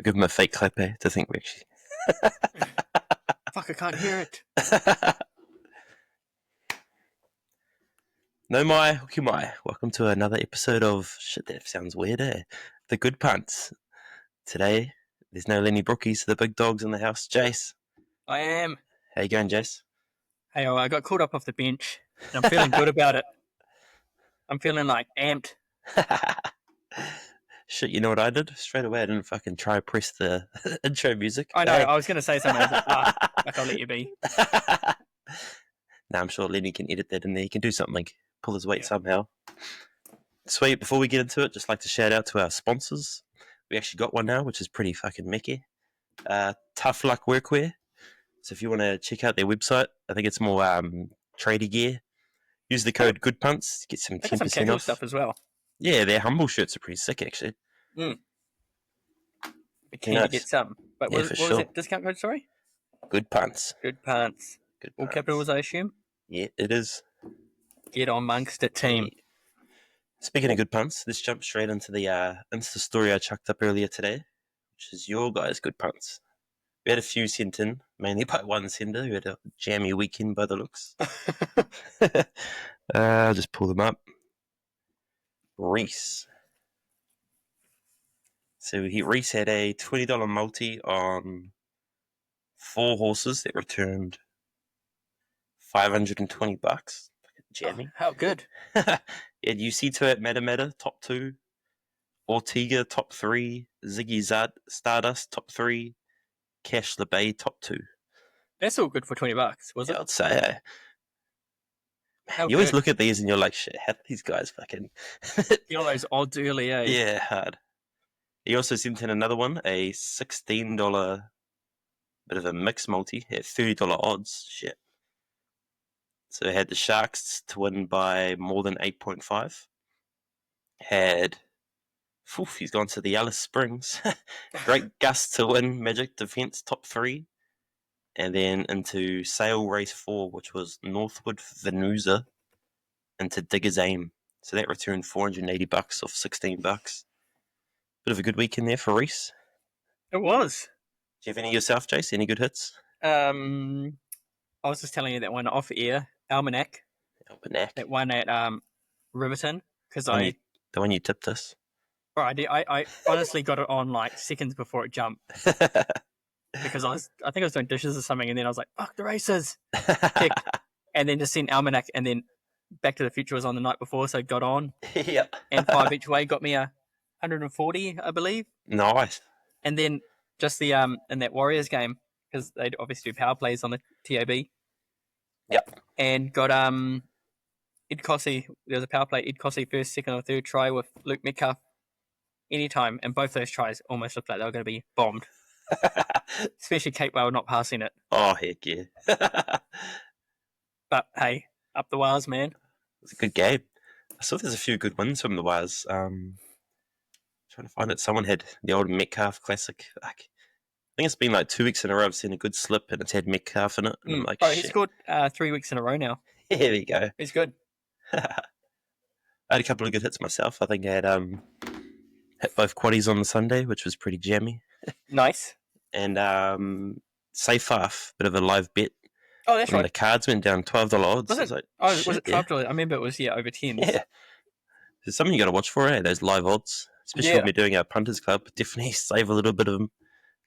We'll give him a fake clap, to think we actually... Fuck, I can't hear it. No mai, hoki mai. Welcome to another episode of... Shit, that sounds weird, The Good Punts. Today, there's no Lenny Brookies, the big dogs in the house. Jace. I am. How you going, Jace? Hey, I got called up off the bench, and I'm feeling good about it. I'm feeling like amped. Shit, you know what I did? Straight away, I didn't fucking try to press the intro music. I know, I was going to say something. I was like, I'll let you be. Nah, I'm sure Lenny can edit that in there. He can do something, pull his weight somehow. Sweet, before we get into it, just like to shout out to our sponsors. We actually got one now, which is pretty fucking mecky. Tough Luck Workwear. So if you want to check out their website, I think it's more tradie gear. Use the code Good Punts to get some 10% some casual off. stuff as well. Yeah, their Humble shirts are pretty sick, actually. Be keen to get some. But Yeah, what for was sure. it? Discount code, sorry? Good Punts. Good Punts. Good All Punts. capitals, I assume? Yeah, it is. Get on amongst it, team. Speaking of Good Punts, let's jump straight into the Insta story I chucked up earlier today, which is your guys' Good Punts. We had a few sent in, mainly by one sender who had a jammy weekend by the looks. I'll just pull them up. Reese. So Reese had a $20 multi on 4 horses that returned $520. Jammy. Oh, how good. He had UC2 at Meta, top 2. Ortega, top 3. Ziggy Stardust, top 3. Cash LeBay, top 2. That's all good for $20, was it? I'd say, How you always good. look at these and you're like, shit, how do these guys fucking... Get all those odds early, eh? Yeah, hard. He also sent in another one, a $16 bit of a mixed multi at $30 odds. Shit. So had the Sharks to win by more than 8.5. He's gone to the Alice Springs. Great Gus to win Magic Defense top 3. And then into Sale Race 4, which was Northwood Venusa into Digger's Aim. So that returned $480 off $16. Bit of a good weekend there for Reese. It was. Do you have any yourself, Jace? Any good hits? I was just telling you that one off air, Almanac. That one at Riverton, because the one you tipped us. I honestly got it on like seconds before it jumped because I think I was doing dishes or something, and then I was like, "Fuck the races!" Kicked, and then just seen Almanac, and then Back to the Future was on the night before, so it got on. Yep. And 5 each way got me a 140, I believe. Nice. And then just the in that Warriors game, because they obviously do power plays on the TAB. Yep. And got Ed Cossey. There was a power play. Ed Cossey first, second, or third try with Luke Metcalf. Anytime, and both those tries almost looked like they were going to be bombed. Especially Kate Whale not passing it. Oh, heck yeah. But hey, up the wires, man. It was a good game. I saw there's a few good wins from the wires. Trying to find it. Someone had the old Metcalf Classic. I think it's been like 2 weeks in a row I've seen a good slip and it's had Metcalf in it. And I'm like, he scored 3 weeks in a row now. Yeah, there you go. He's good. I had a couple of good hits myself. I think I had hit both quaddies on the Sunday, which was pretty jammy. Nice. And safe half, bit of a live bet. Oh, that's right. The cards went down $12 odds. Was it? Like, was it $12? I remember it was over 10. Yeah. There's something you got to watch for, those live odds. Especially when we're doing our Punters Club. Definitely save a little bit of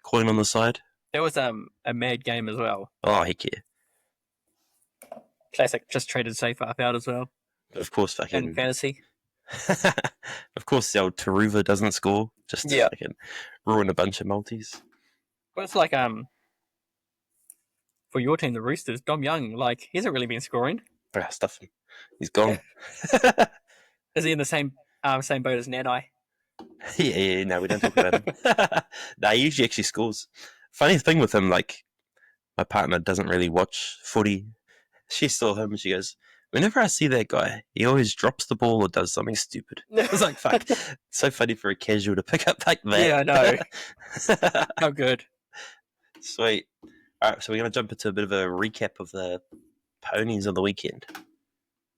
coin on the side. There was a mad game as well. Oh, heck yeah. Classic, just traded safe half out as well. But of course, fucking... In fantasy. Of course, the old Taruva doesn't score. Just to fucking ruin a bunch of multis. Well, it's like, for your team, the Roosters, Dom Young, like, he hasn't really been scoring. Stuff him. He's gone. Is he in the same boat as Nadai? Yeah, no, we don't talk about him. No, he usually actually scores. Funny thing with him, like, my partner doesn't really watch footy. She saw him and she goes, whenever I see that guy, he always drops the ball or does something stupid. I was like, fuck. It's so funny for a casual to pick up like that. Yeah, I know. How good. Sweet. All right, so we're going to jump into a bit of a recap of the ponies on the weekend.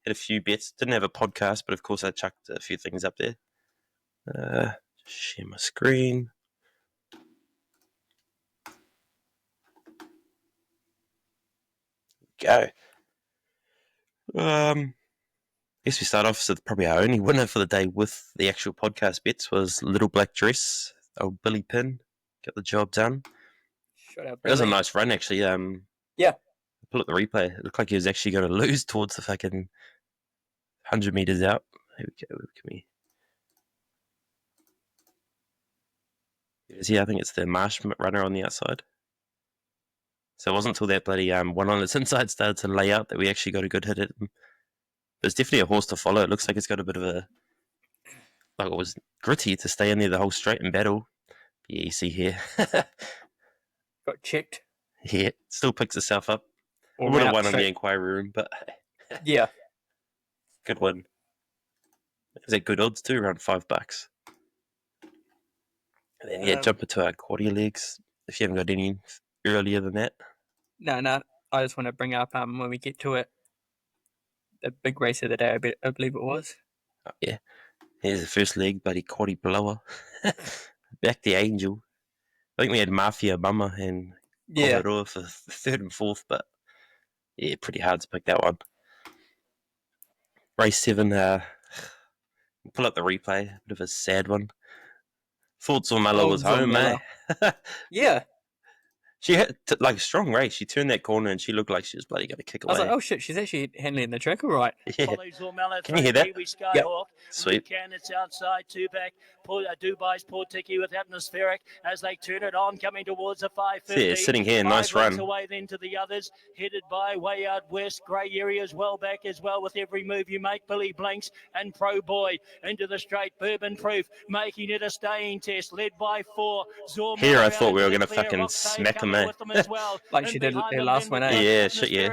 Had a few bets. Didn't have a podcast, but of course I chucked a few things up there. Share my screen. go. Guess we start off. So probably our only winner for the day with the actual podcast bets was Little Black Dress. Old Billy Pin got the job done. Shut up, It was a Billy. nice run actually. Yeah. Pull up the replay. It looked like he was actually going to lose towards the fucking 100 meters out. Here we go. Can we? Yeah, I think it's the Marsh runner on the outside. So it wasn't until that bloody one on its inside started to lay out that we actually got a good hit at him. But it's definitely a horse to follow. It looks like it's got a bit of a, like, it was gritty to stay in there the whole straight and battle. Yeah, you see here. Got checked. Yeah, still picks itself up. Or Would have ran won up in the straight. inquiry room, but Yeah. good win. Is that good odds too? Around $5. And then jump into our quaddy legs. If you haven't got any earlier than that. No. I just want to bring up when we get to it, the big race of the day. I believe it was. Oh, yeah. Here's the first leg, bloody quaddy blower. Back the Angel. I think we had Mafia Bummer and Coveroa for third and fourth, but yeah, pretty hard to pick that one. Race 7, pull up the replay, a bit of a sad one. Thought Zormella was home, eh? Yeah. She had like a strong race. She turned that corner and she looked like she was bloody going to kick away. I was like, oh shit, she's actually handling the track all right. Yeah. Can you hear that? Kiwi Skyhawk. Sweet. Can it's outside, two back. Dubai's Portiki with Atmospheric as they turn it on, coming towards the 550. Yeah, sitting here, nice run. Away then to the others, headed by way out west. Grey areas well back as well with every move you make. Billy Blinks and Pro Boy into the straight. Bourbon Proof making it a staying test, led by 4. Zormella here I thought we were going to fucking smack them, eh? Like she did the last one, eh? Yeah, shit, yeah.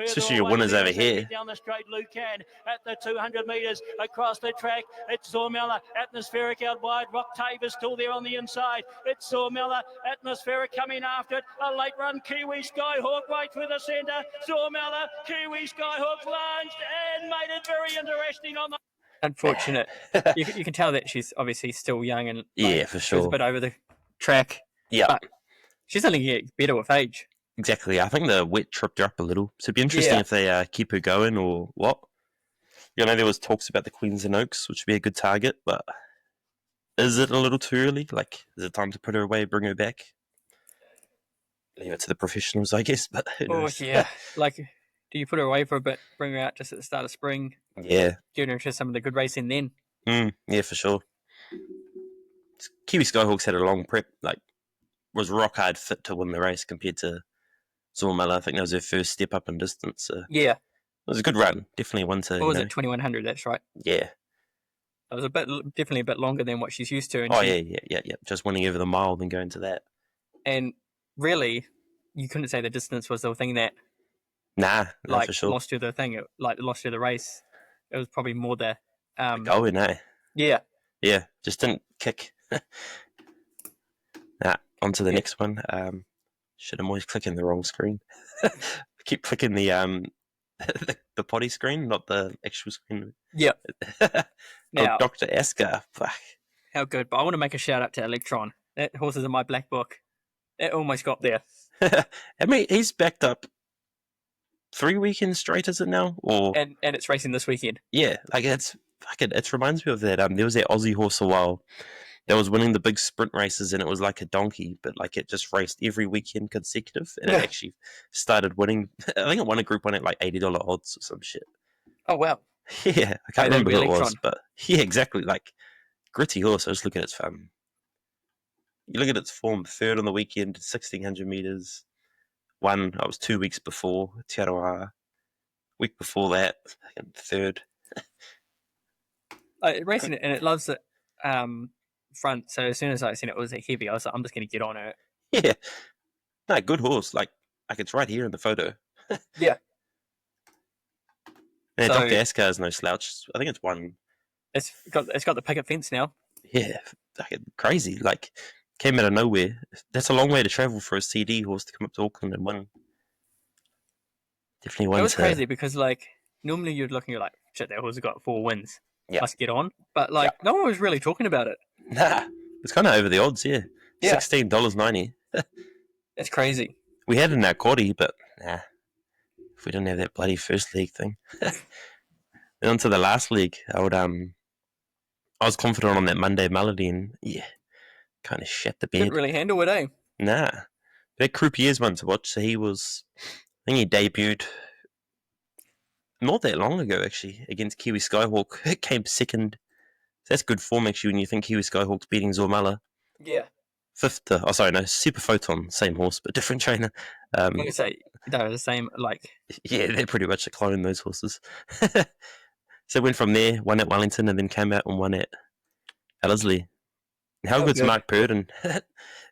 Especially your winners over here. Down the straight, Lucan at the 200 metres across the track. It's Zormella, Atmospheric out wide. Rock Taver's still there on the inside. It's Zormella, Atmospheric coming after it. A late run, Kiwi Skyhawk right through the centre. Zormella, Kiwi Skyhawk lunged and made it very interesting on the. Unfortunate. you can tell that she's obviously still young and yeah, for she was sure. a bit over the track. Yeah. But she's only getting better with age. Exactly. I think the wet tripped her up a little. So it'd be interesting if they keep her going or what. You know, there was talks about the Queensland Oaks, which would be a good target, but is it a little too early? Like, is it time to put her away, bring her back? Leave it to the professionals, I guess, but who knows? Yeah. Like, do you put her away for a bit, bring her out just at the start of spring? Yeah. Get her into some of the good racing then? Yeah, for sure. Kiwi Skyhawks had a long prep, like, was rock hard fit to win the race compared to Zormella. I think that was her first step up in distance. So yeah. It was a good run. Definitely one to. What was it, 2100? That's right. Yeah. It was definitely a bit longer than what she's used to. And yeah. Just winning over the mile, then going to that. And really, you couldn't say the distance was the thing that. Nah, like for sure. lost you the thing. Lost you the race. It was probably more the. Going, eh? Yeah. Yeah, just didn't kick. On to the next one. Shit, I'm always clicking the wrong screen. Keep clicking the the potty screen, not the actual screen. Yeah. Now, Dr. Asker. Fuck. How good. But I want to make a shout out to Electron. That horse is in my black book. It almost got there. I mean, he's backed up 3 weekends straight, is it now? Or and it's racing this weekend. Yeah, like it reminds me of that. There was that Aussie horse a while that was winning the big sprint races, and it was like a donkey, but like it just raced every weekend consecutive, and it actually started winning. I think it won a Group 1 at like $80 odds or some shit. Oh wow! Yeah, I can't remember who it was, but yeah, exactly. Like gritty horse. I just look at its You look at its form. Third on the weekend, 1600 meters. One, I was 2 weeks before Te Aroha. Week before that, and third. Racing it, and it loves it. Front. So as soon as I seen it was heavy, I was like, I'm just going to get on it. Yeah, no, good horse. Like it's right here in the photo. Yeah. And Dr. Asker is no slouch. I think it's one. It's got the picket fence now. Yeah, crazy. Like came out of nowhere. That's a long way to travel for a CD horse to come up to Auckland and win. Definitely one. It was crazy because like normally you're looking at like shit, that horse has got 4 wins. Yeah. Must get on. But like no one was really talking about it. Nah, it's kind of over the odds. Yeah. $16.90. That's crazy. We had it in our quaddy, but nah. if we didn't have that bloody first league thing. Then on to the last league, I was confident on that Monday Melody, and kind of shat the Didn't bed. really handle it, eh? Nah. That Croupier's one to watch, so I think he debuted not that long ago, actually, against Kiwi Skyhawk. It came second. So that's good form, actually, when you think Kiwi Skyhawk's beating Zormala. Yeah. Fifth, Super Photon, same horse, but different trainer. I'm going to say, they're the same, like... Yeah, they're pretty much a clone, those horses. So went from there, won at Wellington, and then came out and won at Ellerslie. How good's good. Mark Purden?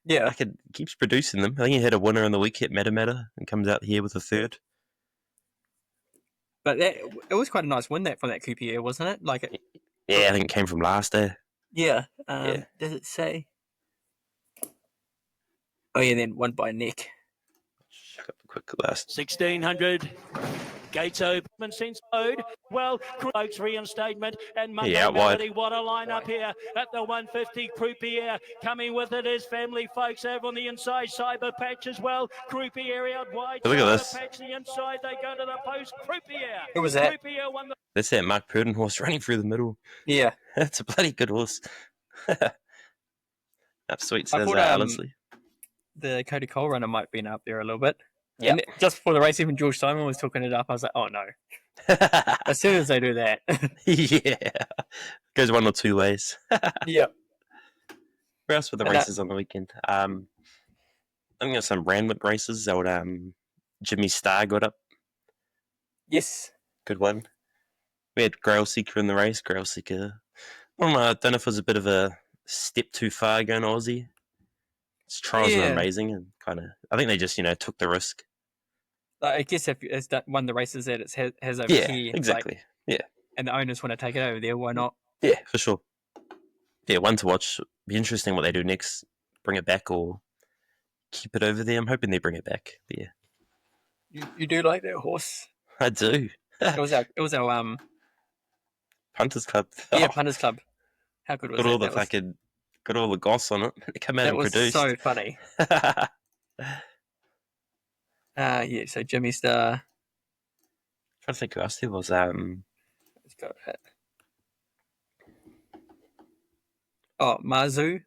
Yeah. Keeps producing them. I think he had a winner on the week at Matamata and comes out here with a third. But it was quite a nice win from that Coupier, wasn't it? Like, Yeah, I think it came from last day. yeah. Yeah. Does it say? Oh yeah, then won by Nick. Check up the quick last. 1600. Gates open since owed. Well, Oaks reinstatement and Monday out wide. Melody. What a lineup here at the 150. Croupier coming with it is Family Folks over on the inside. Cyber Patch as well. Croupier out wide. Look at Cyber this. Patch the inside. They go to the post. Croupier. Who was that? Croupier won the. That's that Mark Purden horse running through the middle. Yeah. That's a bloody good horse. That's sweet. I Says thought, Ellerslie. The Cody Cole runner might have been up there a little bit. Yeah. And just before the race, even George Simon was talking it up. I was like, oh no. As soon as they do that. Yeah. Goes one or two ways. Yeah. Where else were the races on the weekend? I think there were some Randwick races. Old Jimmy Starr got up. Yes. Good one. We had Grail Seeker in the race. Grail Seeker. I don't know if it was a bit of a step too far going to Aussie. His trials were amazing and kind of. I think they just took the risk. I guess if it's one of the races that it has over Yeah, here, exactly. And the owners want to take it over there, why not? Yeah, for sure. Yeah, one to watch. Be interesting what they do next. Bring it back or keep it over there. I'm hoping they bring it back. Yeah, You do like that horse? I do. It was our Punters Club. yeah, Punters Club. How good was got it? all the got all the goss on it. It came out and produced. So funny. Yeah. So Jimmy Star. Trying to think who else there was. Let's go ahead. Oh, Mazu.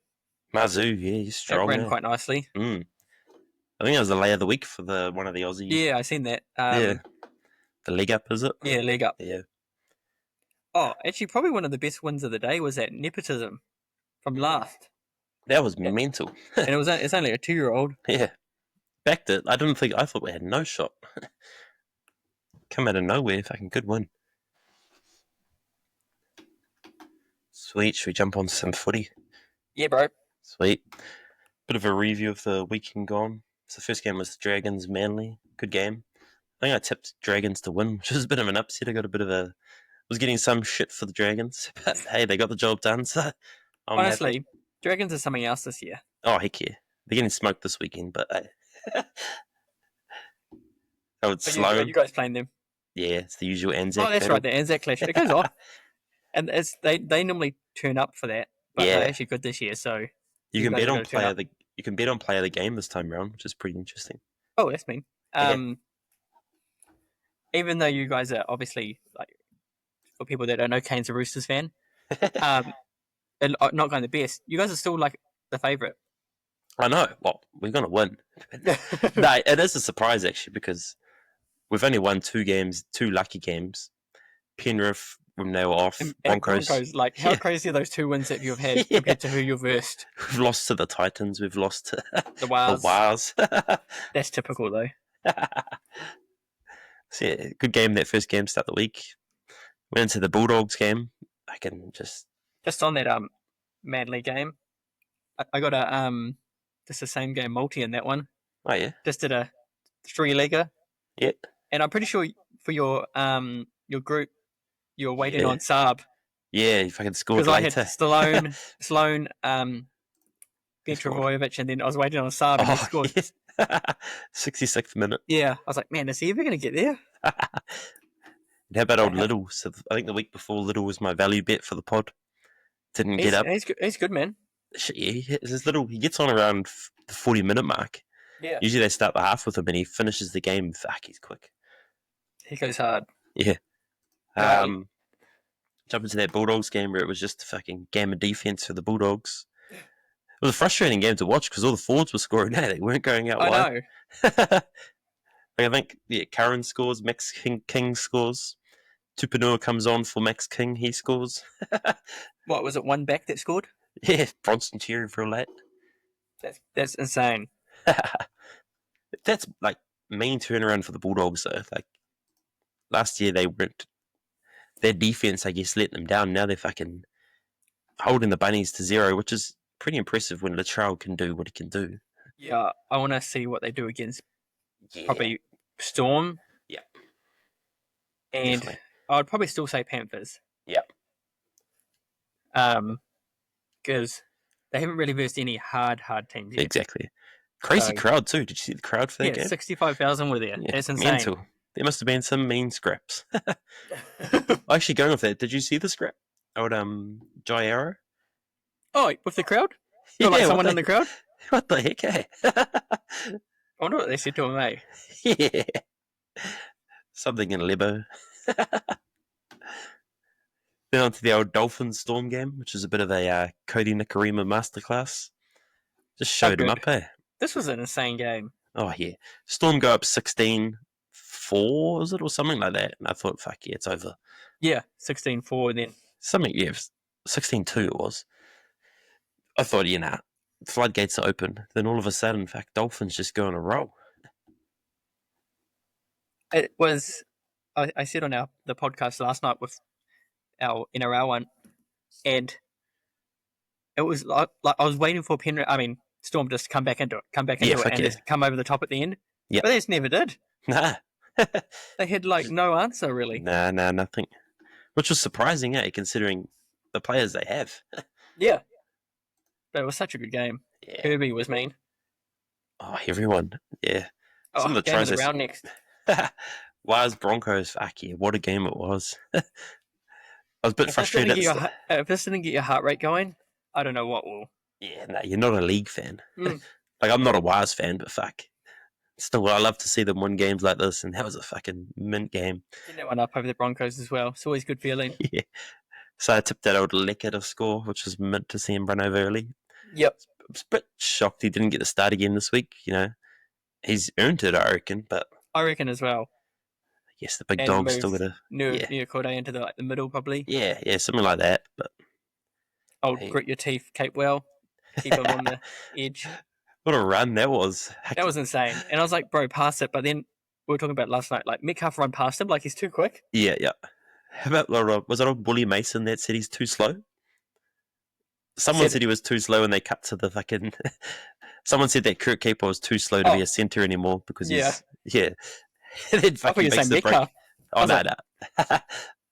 Mazu, yeah, he's That strong. ran quite nicely. I think that was the lay of the week for one of the Aussie. Yeah, I seen that. Yeah. The leg up, is it? Yeah, leg up. Yeah. Oh, actually, probably one of the best wins of the day was that Nepotism from last. That was mental. And it's only a 2-year-old. Yeah. Backed it. I thought we had no shot. Come out of nowhere, fucking good win. Sweet. Should we jump on some footy? Yeah, bro. Sweet. Bit of a review of the weekend gone. So the first game was Dragons Manly. Good game. I think I tipped Dragons to win, which was a bit of an upset. I got a bit of a... was getting some shit for the Dragons. But hey, they got the job done, so... Honestly, happy. Dragons are something else this year. Oh, heck yeah. They're getting smoked this weekend, but hey. Oh, it's slow. You guys playing them? Yeah, it's the usual Anzac. Oh, that's battle. right, the Anzac Clash. It goes off. And they normally turn up for that, but Yeah. they're actually good this year, so... You can guys bet are on gonna turn player up. you can bet on player of the game this time around, which is pretty interesting. Oh, that's mean. Yeah. Even though you guys are obviously, like, for people that don't know, Kane's a Roosters fan, and not going the best, you guys are still, like, the favourite. I know. Well, we're gonna win. No, it is a surprise actually because we've only won 2 games, 2 lucky games. Penrith when they were off, And Broncos. like, how Yeah. crazy are those 2 wins that you've had Yeah. compared to who you've versed? We've lost to the Titans. We've lost to The Wars. the Wars. That's typical, though. So yeah, good game. That first game start the week. Went into the Bulldogs game. I can just Just on that Manly game, I got a just the same game multi in that one. oh yeah, Just did a 3-legger, yeah. and I'm pretty sure for your group, you're waiting Yeah. on Saab Yeah, you fucking scored because I had later. Sloan, Ben Travojevic, and then I was waiting on Saab, and he scored. Yeah. 66th minute. Yeah, I was like, man, is he ever going to get there? And how about old Little? So I think the week before Little was my value bet for the pod. Didn't get up. He's good, man. Yeah, his Little, he gets on around the 40-minute mark. Yeah. Usually they start the half with him and he finishes the game. Fuck, he's quick. He goes hard. Yeah. Right. Jump into that Bulldogs game where it was just a fucking game of defense for the Bulldogs. It was a frustrating game to watch because all the forwards were scoring. Hey, they weren't going out I wide. know. I think Curran scores, Max King scores. Tupanua comes on for Max King, he scores. What was it? One back that scored? Yeah, Bronson cheering for a late. That's insane. That's like mean turnaround for the Bulldogs though. Like last year they weren't. Their defense, I guess, let them down. Now they're fucking holding the bunnies to 0, which is pretty impressive when Latrell can do what he can do. Yeah, I want to see what they do against Yeah. probably Storm. Yeah. And Definitely. I'd probably still say Panthers. Yeah. Because they haven't really versed any hard teams yet. Exactly. Crazy So- crowd too. Did you see the crowd for that Yeah, game? 65,000 were there. Yeah, That's insane. mental. There must have been some mean scraps. Actually, going off that, did you see the scrap? Old Jai Arrow? Oh, with the crowd? Not like what someone the- in the crowd? What the heck, eh? I wonder what they said to him, eh? Yeah. Something in Lebo. Then on to the old Dolphins Storm game, which is a bit of a Cody Nikarima masterclass. Just showed him good. up, eh? This was an insane game. Oh, yeah. Storm go up 16-4, is it? Or something like that. And I thought, fuck yeah, it's over. Yeah, 16-4 and then. Something, yeah, 16-2 it was. I thought, floodgates are open. Then all of a sudden, in fact, Dolphins just go on a roll. It was. I said on the podcast last night with our NRL one, and it was like I was waiting for Storm just come back into it, and just come over the top at the end. Yeah. But they just never did. Nah. They had no answer really. Nah, nothing. Which was surprising, considering the players they have. Yeah. But it was such a good game. Yeah. Herbie was mean. Oh, everyone. Yeah. Some of the game of tries the round next. Wires Broncos, fuck yeah, what a game it was. I was a bit frustrated. If this didn't get your heart rate going, I don't know what will. Yeah, no, you're not a league fan. Mm. Like, I'm not a Wires fan, but fuck. Still, I love to see them win games like this, and that was a fucking mint game. Get that one up over the Broncos as well. It's always a good feeling. Yeah. So I tipped that old Lecker to score, which was mint to see him run over early. Yep. I was a bit shocked he didn't get the start again this week. He's earned it, I reckon, but I reckon as well. yes, the big And dog's move still got to. Near Corday into the middle probably. Yeah, something like that. But hey. Grit your teeth, Capewell. Keep him on the edge. What a run that was. That was insane. And I was like, bro, pass it. But then we were talking about last night, like Metcalf run past him like he's too quick. Yeah. How about, was it old Bully Mason that said he's too slow? Someone said he was too slow and they cut to the fucking... Someone said that Kurt Keeper was too slow to be a centre anymore because he's... Yeah. And then fucking I thought you were saying makes the break. Metcalf. Oh, no.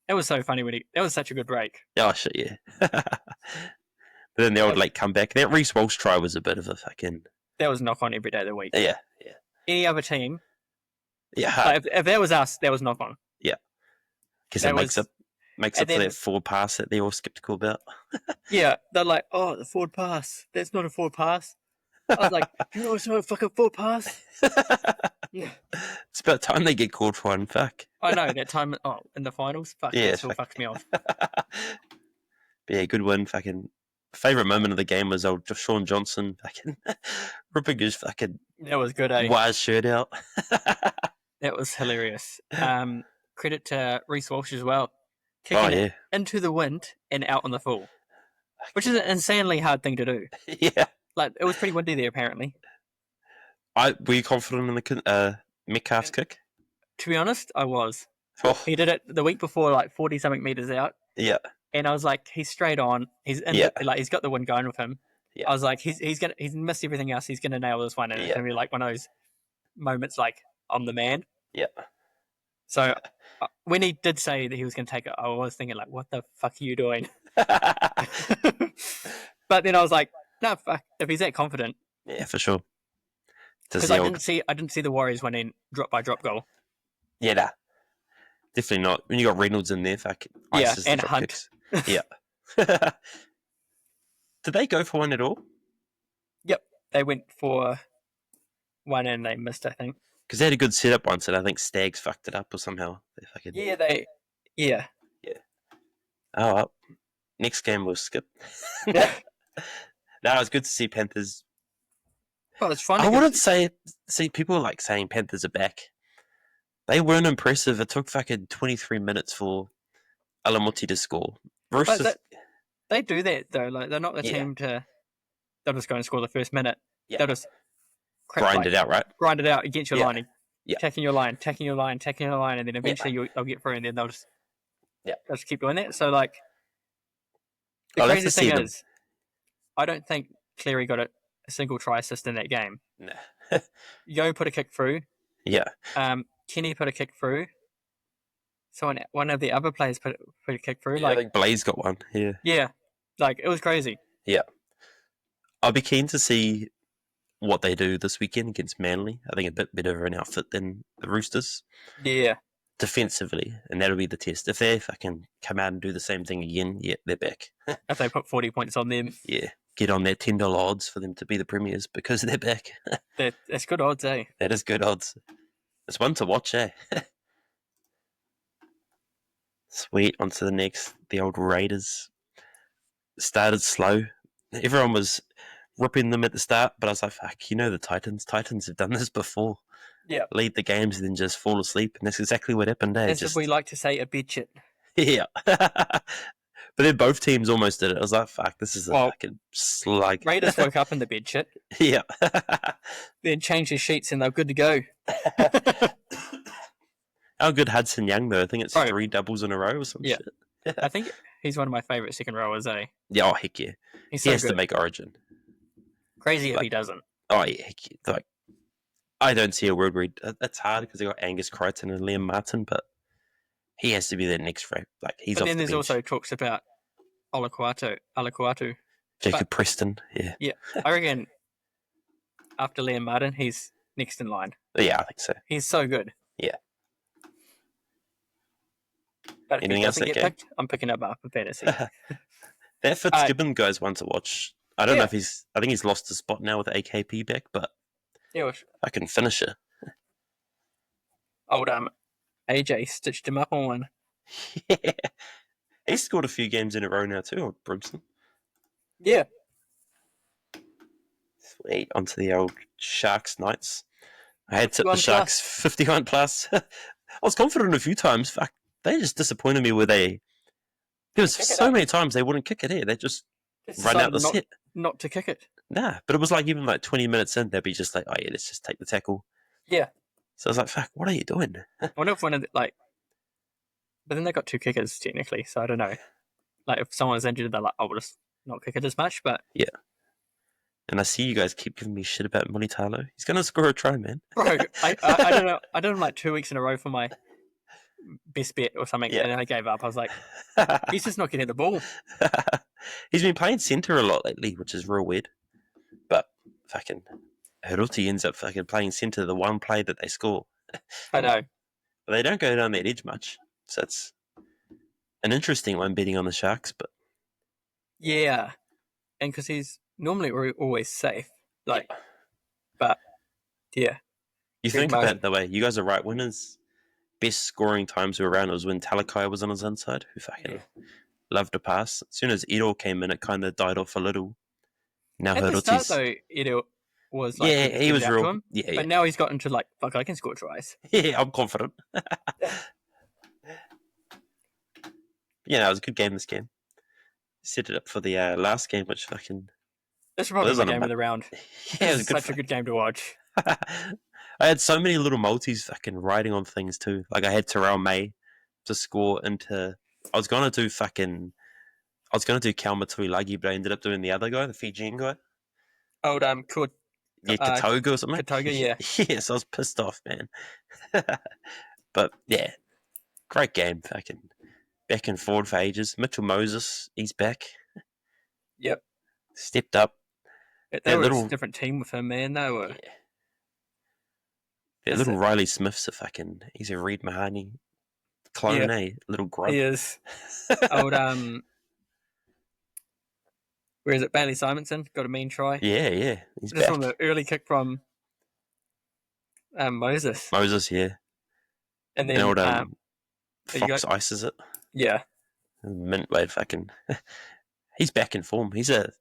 That was so funny that was such a good break. Oh, shit, yeah. But then the old comeback. That Reece Walsh try was a bit of a fucking... That was knock on every day of the week. Yeah. Any other team? Yeah. Like, if that was us, that was knock on. Yeah. Because it makes up for that forward pass that they're all skeptical about. Yeah, they're like, oh, the forward pass. That's not a forward pass. I was like, you know, it's not a fucking forward pass. Yeah. It's about time they get called for one. Fuck. I know, that time in the finals. Fuck, Yeah, that still fucks me off. But yeah, good win. Fucking favourite moment of the game was old Sean Johnson fucking ripping his fucking That was good, eh? wire shirt out. That was hilarious. Credit to Reece Walsh as well. Kicking it into the wind and out on the full. Which is an insanely hard thing to do. Yeah. Like, it was pretty windy there, apparently. Were you confident in the Metcalf's kick? To be honest, I was. Oh. He did it the week before, like 40-something metres out. Yeah. And I was like, he's straight on. He's in he's got the wind going with him. Yeah. I was like, he's missed everything else. He's gonna nail this one, and it's gonna be like one of those moments, like I'm the man. Yeah. So when he did say that he was gonna take it, I was thinking like, what the fuck are you doing? But then I was like, no, fuck. If he's that confident, yeah, for sure. Because I didn't see the Warriors winning drop by drop goal. Yeah, nah. Definitely not. When you got Reynolds in there, fuck. And Hunt. Yeah. Did they go for one at all? Yep, they went for one and they missed, I think. Because they had a good setup once, and I think Stags fucked it up or somehow. They fucking... Yeah. Oh, well. Next game we'll skip. Yeah. No, it was good to see Panthers. Well, it's fun. I wouldn't say... See, people like saying Panthers are back. They weren't impressive. It took fucking 23 minutes for Alamuti to score. Roosters... They do that, though. Like, they're not the team to... They'll just go and score the first minute. Yeah. They'll just... grind it out, right? Grind it out against your line. Yeah. Taking your line, and then eventually they'll get through, and then they'll just... Yeah. They'll just keep doing that. So, like... The I'll have crazy to see thing them. is, I don't think Cleary got a single try assist in that game. Nah. Yo put a kick through. Yeah. Kenny put a kick through. One of the other players put a kick through. I think Blaze got one. Yeah. Yeah. Like, it was crazy. Yeah. I'll be keen to see what they do this weekend against Manly. I think a bit better of an outfit than the Roosters. Yeah. Defensively, and that'll be the test. If they fucking come out and do the same thing again, they're back. If they put 40 points on them. Yeah. Get on that $10 odds for them to be the premiers because they're back. That's good odds, eh? That is good odds. It's one to watch, eh? Sweet. On to the next. The old Raiders. Started slow. Everyone was ripping them at the start, but I was like, fuck, the Titans. Titans have done this before. Yeah. Lead the games and then just fall asleep, and that's exactly what happened, eh? As we like to say, a bitch it. Yeah. But then both teams almost did it. I was like, fuck, this is a fucking slug. Raiders woke up in the bed shit. Yeah. Then changed their sheets and they're good to go. How good Hudson Young, though? I think it's 3 doubles in a row or some shit. I think he's one of my favourite second rowers, eh? Yeah, oh, heck yeah. He's he so has good. to make Origin. Crazy if he doesn't. Oh, yeah, heck yeah. Like, I don't see a world where it's hard because they got Angus Crichton and Liam Martin, but he has to be their next rep. Like, he's but off then the there's bench. also talks about Alakuatu. Jacob Preston, yeah. Yeah, I reckon after Liam Martin, he's next in line. Yeah, I think so. He's so good. Yeah. But if Anything he else doesn't that get game? picked, I'm picking up after fantasy. That Fitzgibbon guy's one to watch. I don't know if I think he's lost his spot now with AKP back, but I can finish it. Old AJ stitched him up on one. Yeah. He's scored a few games in a row now too, old Brimson. Yeah. Sweet. Onto the old Sharks Knights. I had tipped the 51 Sharks 51 plus. I was confident a few times. Fuck, they just disappointed me with there was so many times they wouldn't kick it here. They just run out the set. Not to kick it. Nah, but it was like even like 20 minutes in, they'd be just like, oh yeah, let's just take the tackle. Yeah. So I was like, fuck, what are you doing? I wonder if one of the, but then they got 2 kickers technically, so I don't know. Like if someone's injured, they're like, oh, we'll just not kick it as much, but yeah. And I see you guys keep giving me shit about Mulitalo. He's gonna score a try, man. Bro, I don't know. I did him like 2 weeks in a row for my best bet or something, and then I gave up. I was like, he's just not getting the ball. He's been playing centre a lot lately, which is real weird. But fucking Hiruti ends up fucking playing centre the one play that they score. I know. But they don't go down that edge much. So it's an interesting one betting on the Sharks, but yeah. And because he's normally always safe. But yeah. You think about it the way you guys are right winners. Best scoring times were around. It was when Talakai was on his inside, who fucking loved to pass. As soon as Edo came in, it kind of died off a little. Now at the start, Hiruti's... though, Edo was he was real. But now he's gotten to fuck, I can score tries. Yeah, I'm confident. Yeah, it was a good game this game. Set it up for the last game, which fucking... This is probably the game of the round. Yeah, it was such a good game to watch. I had so many little multis fucking riding on things too. Like I had Terrell May to score into... I was going to do Kalmatui-Lagi, but I ended up doing the other guy, the Fijian guy. Old Katoga or something. Katoga, yeah. Yeah, so I was pissed off, man. But yeah, great game. Fucking back and forward for ages. Mitchell Moses, he's back. Yep. Stepped up. They were a different team with him, man. They were... Yeah. That little Riley Smith's he's a Reed Mahoney clone, eh? Little grub. He is. Old, where is it? Bailey Simonson got a mean try. Yeah. He's Just back. from the early kick from Moses. Moses, yeah. And then You know what? there you Fox go. ices it. Yeah. Mint way fucking. He's back in form. He's a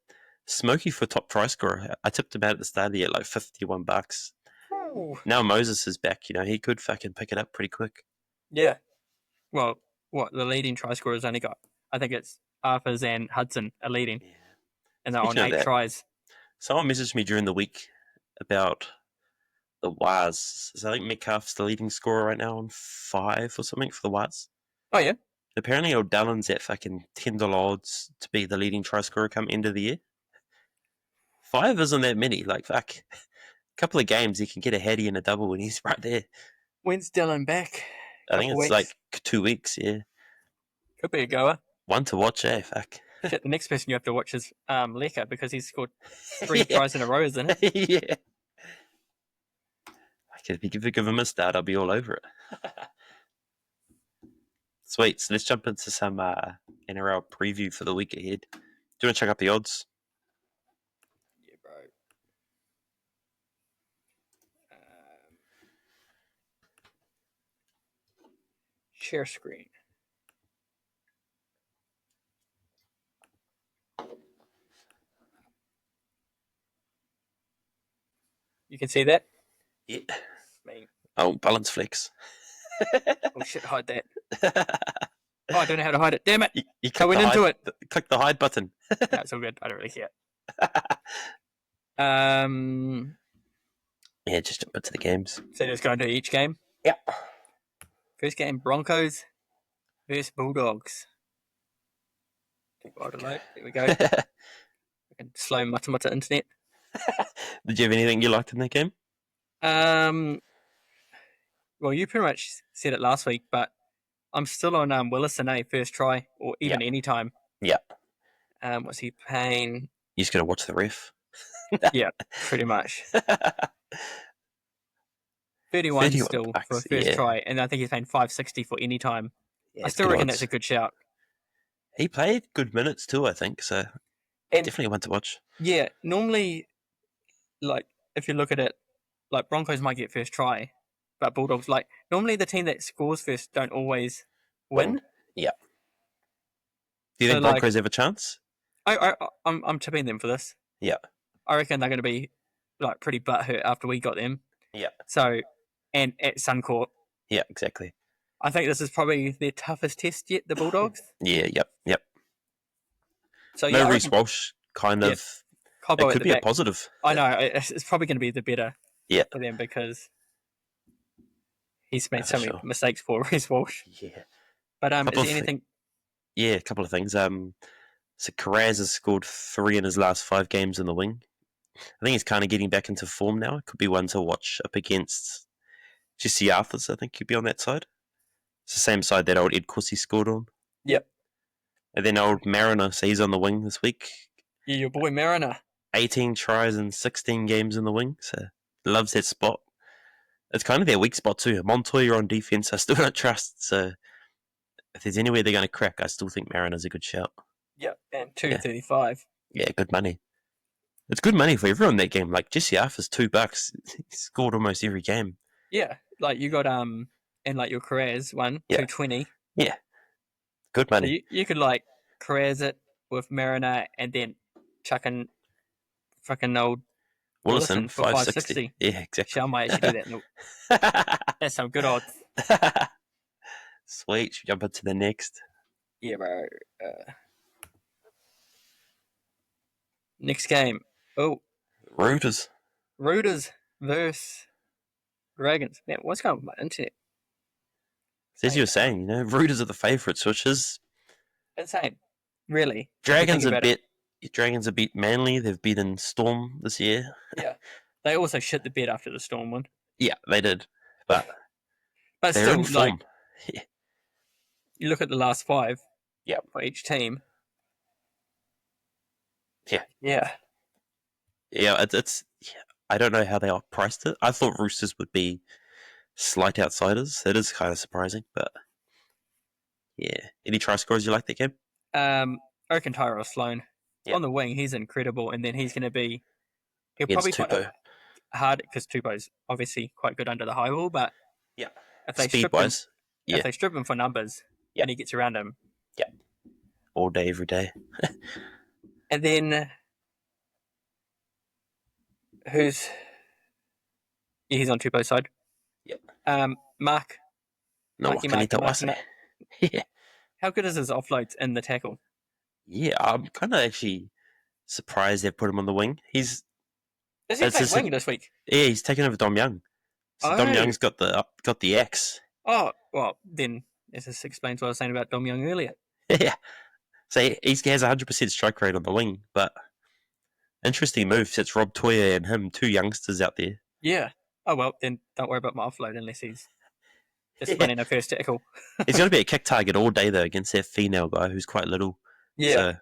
smoky for top try scorer. I tipped him out at the start of the year like $51. Ooh. Now Moses is back. He could fucking pick it up pretty quick. Yeah. Well, what the leading try scorers only got? I think it's Arthurs and Hudson are leading, Yeah. and they're on Speaking of 8 that, tries. someone messaged me during the week about the Waz. So I think Metcalf's the leading scorer right now on 5 or something for the Waz. Oh yeah. Apparently O'Dallon's at fucking $10 odds to be the leading try scorer come end of the year. 5 isn't that many. Like, fuck. A couple of games, he can get a heady and a double, and he's right there. When's Dylan back? I think Couple it's weeks. like 2 weeks, yeah. Could be a goer. One to watch, eh? Fuck. Shit, the next person you have to watch is Leka because he's scored 3 Yeah. tries in a row, isn't it? Yeah. If you give him a start, I'll be all over it. Sweet. So let's jump into some NRL preview for the week ahead. Do you want to check out the odds? Yeah, bro. Share screen. You can see that? Yeah. Me. Oh, balance flex. Oh shit, hide that. Oh, I don't know how to hide it. Damn it! You I went into it. Click the hide button. No, it's all good. I don't really see it. Yeah, just jump into the games. So just go into each game. Yeah. First game, Broncos versus Bulldogs. Take a while to load. There we go. Fucking slow mutter internet. Did you have anything you liked in that game? Well, you pretty much said it last week, but I'm still on Willison, first try, or even any time. Yeah. What's he paying? You just got to watch the ref. Yeah, pretty much. 31 $31 still for first try, and I think he's paying $5.60 for any time. Yeah, I still reckon that's a good shout. He played good minutes too, I think, so And definitely one to watch. yeah, normally, like, if you look at it, like, Broncos might get first try, but Bulldogs, like, normally the team that scores first don't always win. Yeah. Do you think Broncos have a chance? I'm tipping them for this. Yeah. I reckon they're going to be, like, pretty butthurt after we got them. Yeah. So, and at Suncorp. Yeah, exactly. I think this is probably their toughest test yet, the Bulldogs. Yeah, yep. So no, Reece Walsh, kind of. Cobbo it could be back. a positive. I know. It's probably going to be the better for them because he's made so many mistakes for Reece Walsh. Yeah. But is there anything... Yeah, a couple of things. So Carraz has scored 3 in his last 5 games in the wing. I think he's kind of getting back into form now. It could be one to watch up against Jesse Arthurs. I think he'd be on that side. It's the same side that old Ed Cussy scored on. Yep. And then old Mariner, so he's on the wing this week. Yeah, your boy Mariner. 18 tries in 16 games in the wing, so loves that spot. It's kind of their weak spot too. Montoya on defense, I still don't trust. So if there's anywhere they're going to crack, I still think Mariner's a good shout. Yep, and 235. Yeah, good money. It's good money for everyone in that game. Like Jesse Arthur's $2. He scored almost every game. Yeah, like you got and like your Carraz one, 220. Yeah, good money. So you could like Carraz it with Mariner and then chuck in fucking old Willison for 560. Yeah, exactly. Shall might actually do that. That's some good odds. Sweet. Should we jump into the next? Yeah, bro. Next game. Oh, Rooters versus Dragons. Man, what's going on with my internet? As you were saying, Rooters are the favourites, which is insane. Really. Dragons a bit Manly. They've beaten Storm this year. Yeah. They also shit the bed after the Storm one. Yeah, they did. But they're still in form. Like, yeah. You look at the last 5 for each team. Yeah. Yeah. Yeah, it's I don't know how they priced it. I thought Roosters would be slight outsiders. That is kind of surprising, but yeah. Any try scorers you like that game? I reckon Tyrell Sloan. On the wing, he's incredible, and then he's going to be... He'll probably hard because Tupou's obviously quite good under the high ball, but Yeah. if they Speed strip him, wise. Yeah. if they strip him for numbers Yeah. and he gets around him, All day, every day. and then who's he's on Tupou's side. Yep. Mark. No, Marky Mark, Mark. yeah. How good is his offloads in the tackle? Yeah, I'm kind of actually surprised they've put him on the wing. Is he That's playing his- wing this week? Yeah, he's taken over Dom Young. So Dom Oh. Young's got the X. Oh, well, then this explains what I was saying about Dom Young earlier. Yeah. So he has 100% strike rate on the wing, but interesting move. Sets Rob Toya and him, two youngsters out there. Yeah. Oh, well, then don't worry about my offload unless he's just Yeah. winning a first tackle. He's going to be a kick target all day, though, against that female guy who's quite little. Yeah.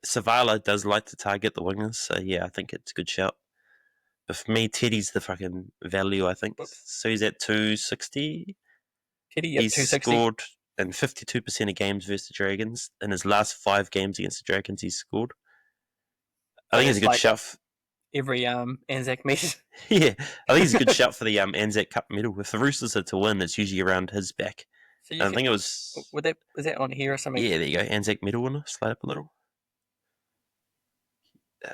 So, Savala does like to target the wingers, so yeah, I think it's a good shout. But for me, Teddy's the fucking value, I think. So he's at 260. Teddy, yep, He's 260. scored in 52% of games versus the Dragons. In his last 5 games against the Dragons, he's scored. I think he's a good shout. Every Anzac meet. Yeah, I think he's a good shout for the Anzac Cup medal. If the Roosters are to win, it's usually around his back. So I think it was. Was that on here or something? Yeah, there you go. Anzac medal winner. Slide up a little.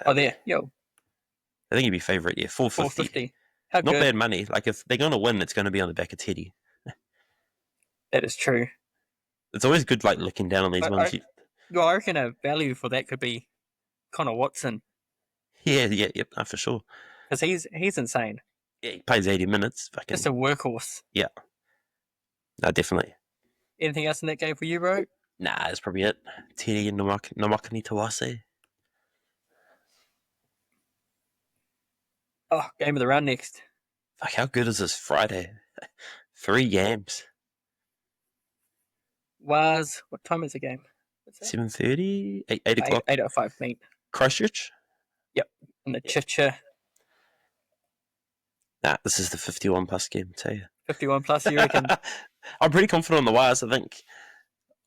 Oh, there. Yo. I think he'd be favourite. Yeah, 450. 450. How Not good. bad money. Like if they're going to win, it's going to be on the back of Teddy. That is true. It's always good, like looking down on these ones. Well, I reckon a value for that could be Connor Watson. Yeah, no, for sure. Because he's insane. Yeah, he plays 80 minutes. Fucking. Just a workhorse. Yeah. No, definitely. Anything else in that game for you, bro? Nah, that's probably it. Teddy and Namakani Tawase. Oh, game of the round next. Fuck, how good is this Friday? 3 games. What time is the game? 7:30? 8 o'clock? 8:05, mate. Christchurch? And the Chicha Nah, this is the 51 plus game, I tell you. 51 plus, you reckon? I'm pretty confident on the wires. I think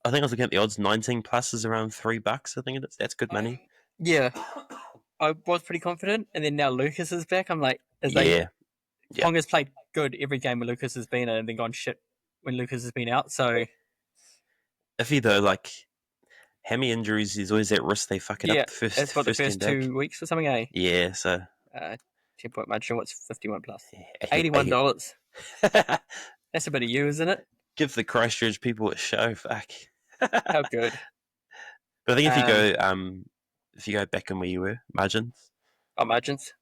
I was looking at the odds. 19 plus is around $3. I think it is. That's good money. Yeah. I was pretty confident, and then now Lucas is back. I'm like, Yeah. Tonga's played good every game when Lucas has been in and then gone shit when Lucas has been out. So Iffy though, like hammy injuries is always at risk they fuck it up the first. That's what the first game back. 2 weeks or something, eh? Yeah, so 10-point margin, what's 51 plus? yeah, $81. That's a bit of you, isn't it? Give the Christchurch people a show, fuck. How good. But I think if you go back in where you were, margins. Oh, margins.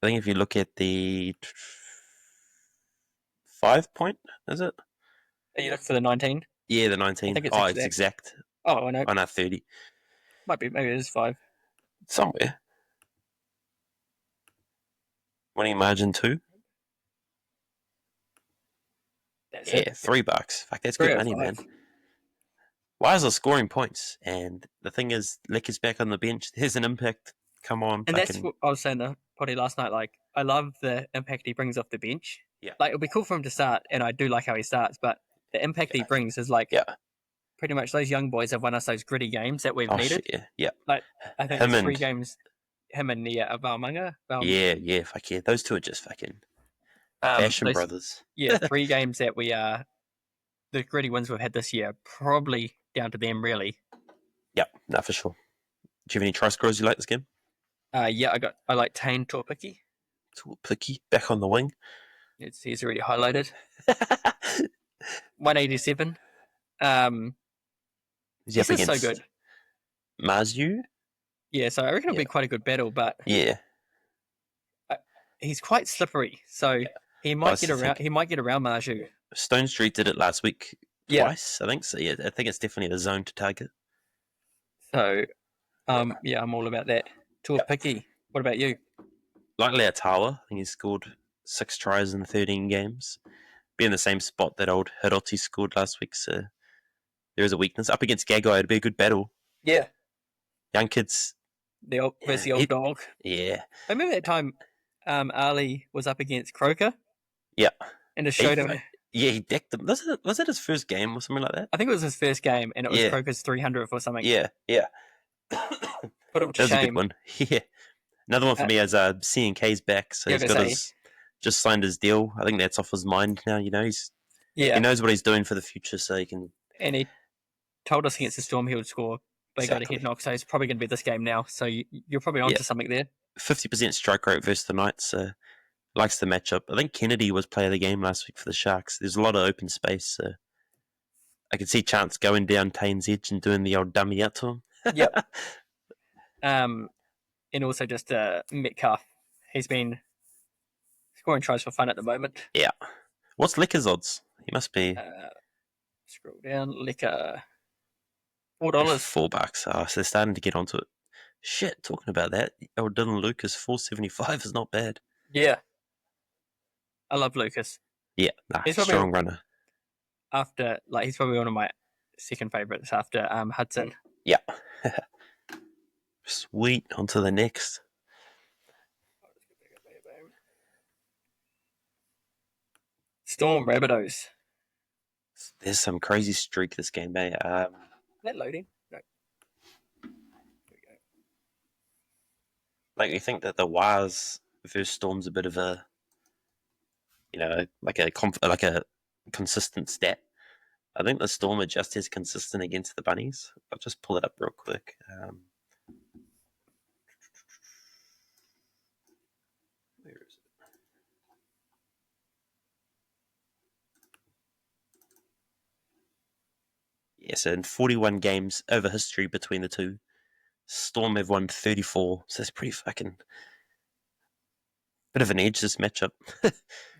I think if you look at the 5 point, is it? Are you looking for the 19? Yeah, the 19. I think it's it's exact. Oh, I know. Oh, no, 30. Maybe it is 5. Somewhere. Winning margin 2. That's Yeah, it. $3. Fuck, that's 3 good out of money, 5. man. Wires are scoring points, and the thing is, Lick is back on the bench. There's an impact. Come on, And that's what I was saying to Potty last night. Like, I love the impact he brings off the bench. Yeah. Like, it'll be cool for him to start, and I do like how he starts, but the impact he brings is like, pretty much those young boys have won us those gritty games that we've needed. Shit, yeah. Like, I think Him it's 3 and- games, him and Valmanga. Yeah, fuck yeah. Those two are just fucking fashion brothers. Yeah, 3 games that we the gritty wins we've had this year, probably down to them, really. Yep, no, for sure. Do you have any try scorers you like this game? Yeah, I like Tane Torpiki. Picky, back on the wing. He's already highlighted. 187. This is so good. Mazu? Yeah, so I reckon it'll be quite a good battle, but Yeah. he's quite slippery, so he might get around. He might get around Marju. Stone Street did it last week twice, I think. So yeah, I think it's definitely the zone to target. So, yeah, I'm all about that. Torpiki. What about you? Like Leotawa, I think he scored 6 tries in 13 games. Be in the same spot that old Hiroti scored last week, so there is a weakness. Up against Gagai, it'd be a good battle. Yeah. Young kids. Where's the old dog? Yeah. I remember that time Ali was up against Croker. Yeah. And just showed him. Yeah, he decked them. Was it his first game or something like that? I think it was his first game, and it was Croker's 300th or something. Yeah. Put him to That was shame. a good one. Yeah. Another one for me is C&K's back, so Yeah, he's I was got gonna his just signed his deal. I think that's off his mind now. He Yeah, knows what he's doing for the future, so he can and he told us against the Storm he would score big out of exactly. head knock, so it's probably going to be this game now. So you're probably onto something there. 50% strike rate versus the Knights. Likes the matchup. I think Kennedy was player of the game last week for the Sharks. There's a lot of open space, so I can see Chance going down Tane's edge and doing the old dummy out to him. Yep. And also just Metcalf. He's been scoring tries for fun at the moment. Yeah. What's Licker's odds? He must be Scroll down. Liquor. $4. $4. Oh, so they're starting to get onto it. Shit, talking about that, old Dylan Lucas, $4.75 is not bad. Yeah. I love Lucas. Yeah, He's strong probably- runner. After, he's probably one of my second favourites after Hudson. Yeah. Sweet, on to the next. Storm Rabbitohs. There's some crazy streak this game, eh? Is that loading? No. There we go. Like, you think that the Wires versus Storm's a bit of a, like a consistent stat. I think the Storm are just as consistent against the Bunnies. I'll just pull it up real quick. Where is it? Yeah, so in 41 games over history between the two, Storm have won 34. So it's pretty fucking bit of an edge this matchup.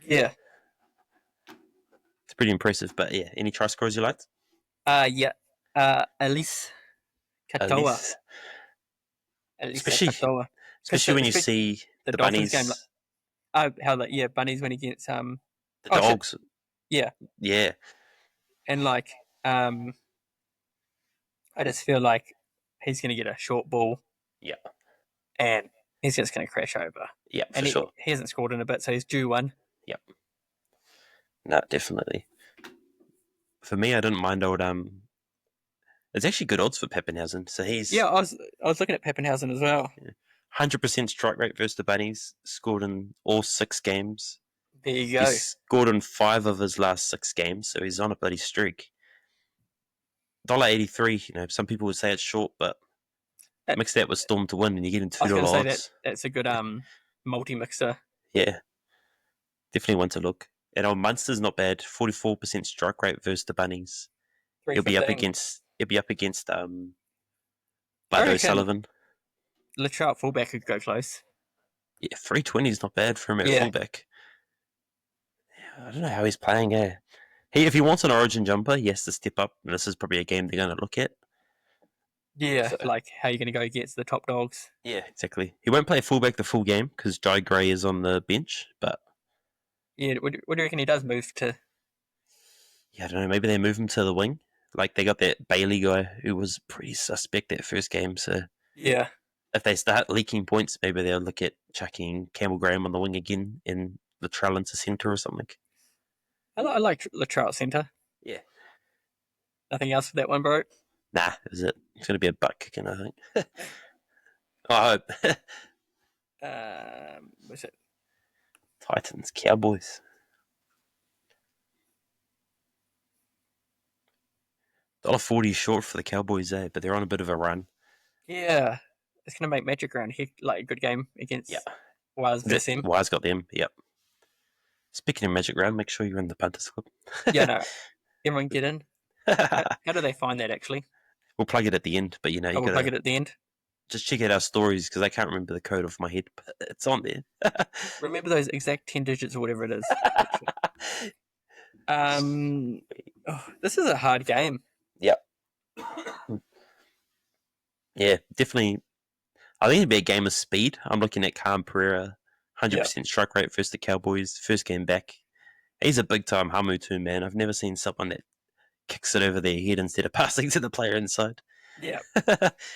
Yeah. It's pretty impressive. But yeah, any try scores you liked? Yeah. Elise Katoa. Especially- Katoa. Especially when you see the the Dolphins Bunnies, game, Bunnies when he gets the oh, shit. Dogs. Yeah. Yeah. And I just feel like he's going to get a short ball. Yeah. And he's just going to crash over. Yeah, for And sure. he hasn't scored in a bit, so he's due one. Yep. No, definitely. For me, I didn't mind old it's actually good odds for Pappenhausen. So he's Yeah, I was looking at Pappenhausen as well. 100% strike rate versus the Bunnies. Scored in all 6 games. There you go. He's scored in 5 of his last 6 games, so he's on a bloody streak. $1.83. Some people would say it's short, but mix that with Storm to win, and you're getting $2 I was going to say odds. that's a good multi-mixer. Yeah, definitely one to look. And on Munster's not bad. 44% strike rate versus the Bunnies. He'll be up against Bud O'Sullivan. Latrout fullback could go close. Yeah, 320 is not bad for him at Yeah. fullback. Yeah, I don't know how he's playing. If he wants an Origin jumper, he has to step up. And this is probably a game they're going to look at. Yeah, So- like how you're going to go against the top dogs. Yeah, exactly. He won't play fullback the full game because Jai Gray is on the bench. But Yeah, what do you reckon he does move to? yeah, I don't know. Maybe they move him to the wing. Like they got that Bailey guy who was pretty suspect that first game. So Yeah. if they start leaking points, maybe they'll look at chucking Campbell Graham on the wing again and Latrell into centre or something. I like Latrout centre. Yeah. Nothing else for that one, bro? Nah, is it? It's going to be a butt kicking, I think. I hope. What's it? Titans, Cowboys. $1.40 short for the Cowboys, but they're on a bit of a run. Yeah. It's going to make Magic round here like a good game against Wires versus him. Wise got them, yep. Speaking of Magic Round, make sure you're in the Punters Club. Yeah, no. Everyone get in. How do they find that, actually? We'll plug it at the end, but you We'll gotta plug it at the end. just check out our stories because I can't remember the code off my head, but it's on there. Remember those exact 10 digits or whatever it is. This is a hard game. Yeah, definitely. I think it'd be a game of speed. I'm looking at Khan Pereira, 100% strike rate versus the Cowboys, first game back. He's a big time Hamu too, man. I've never seen someone that kicks it over their head instead of passing to the player inside. Yeah.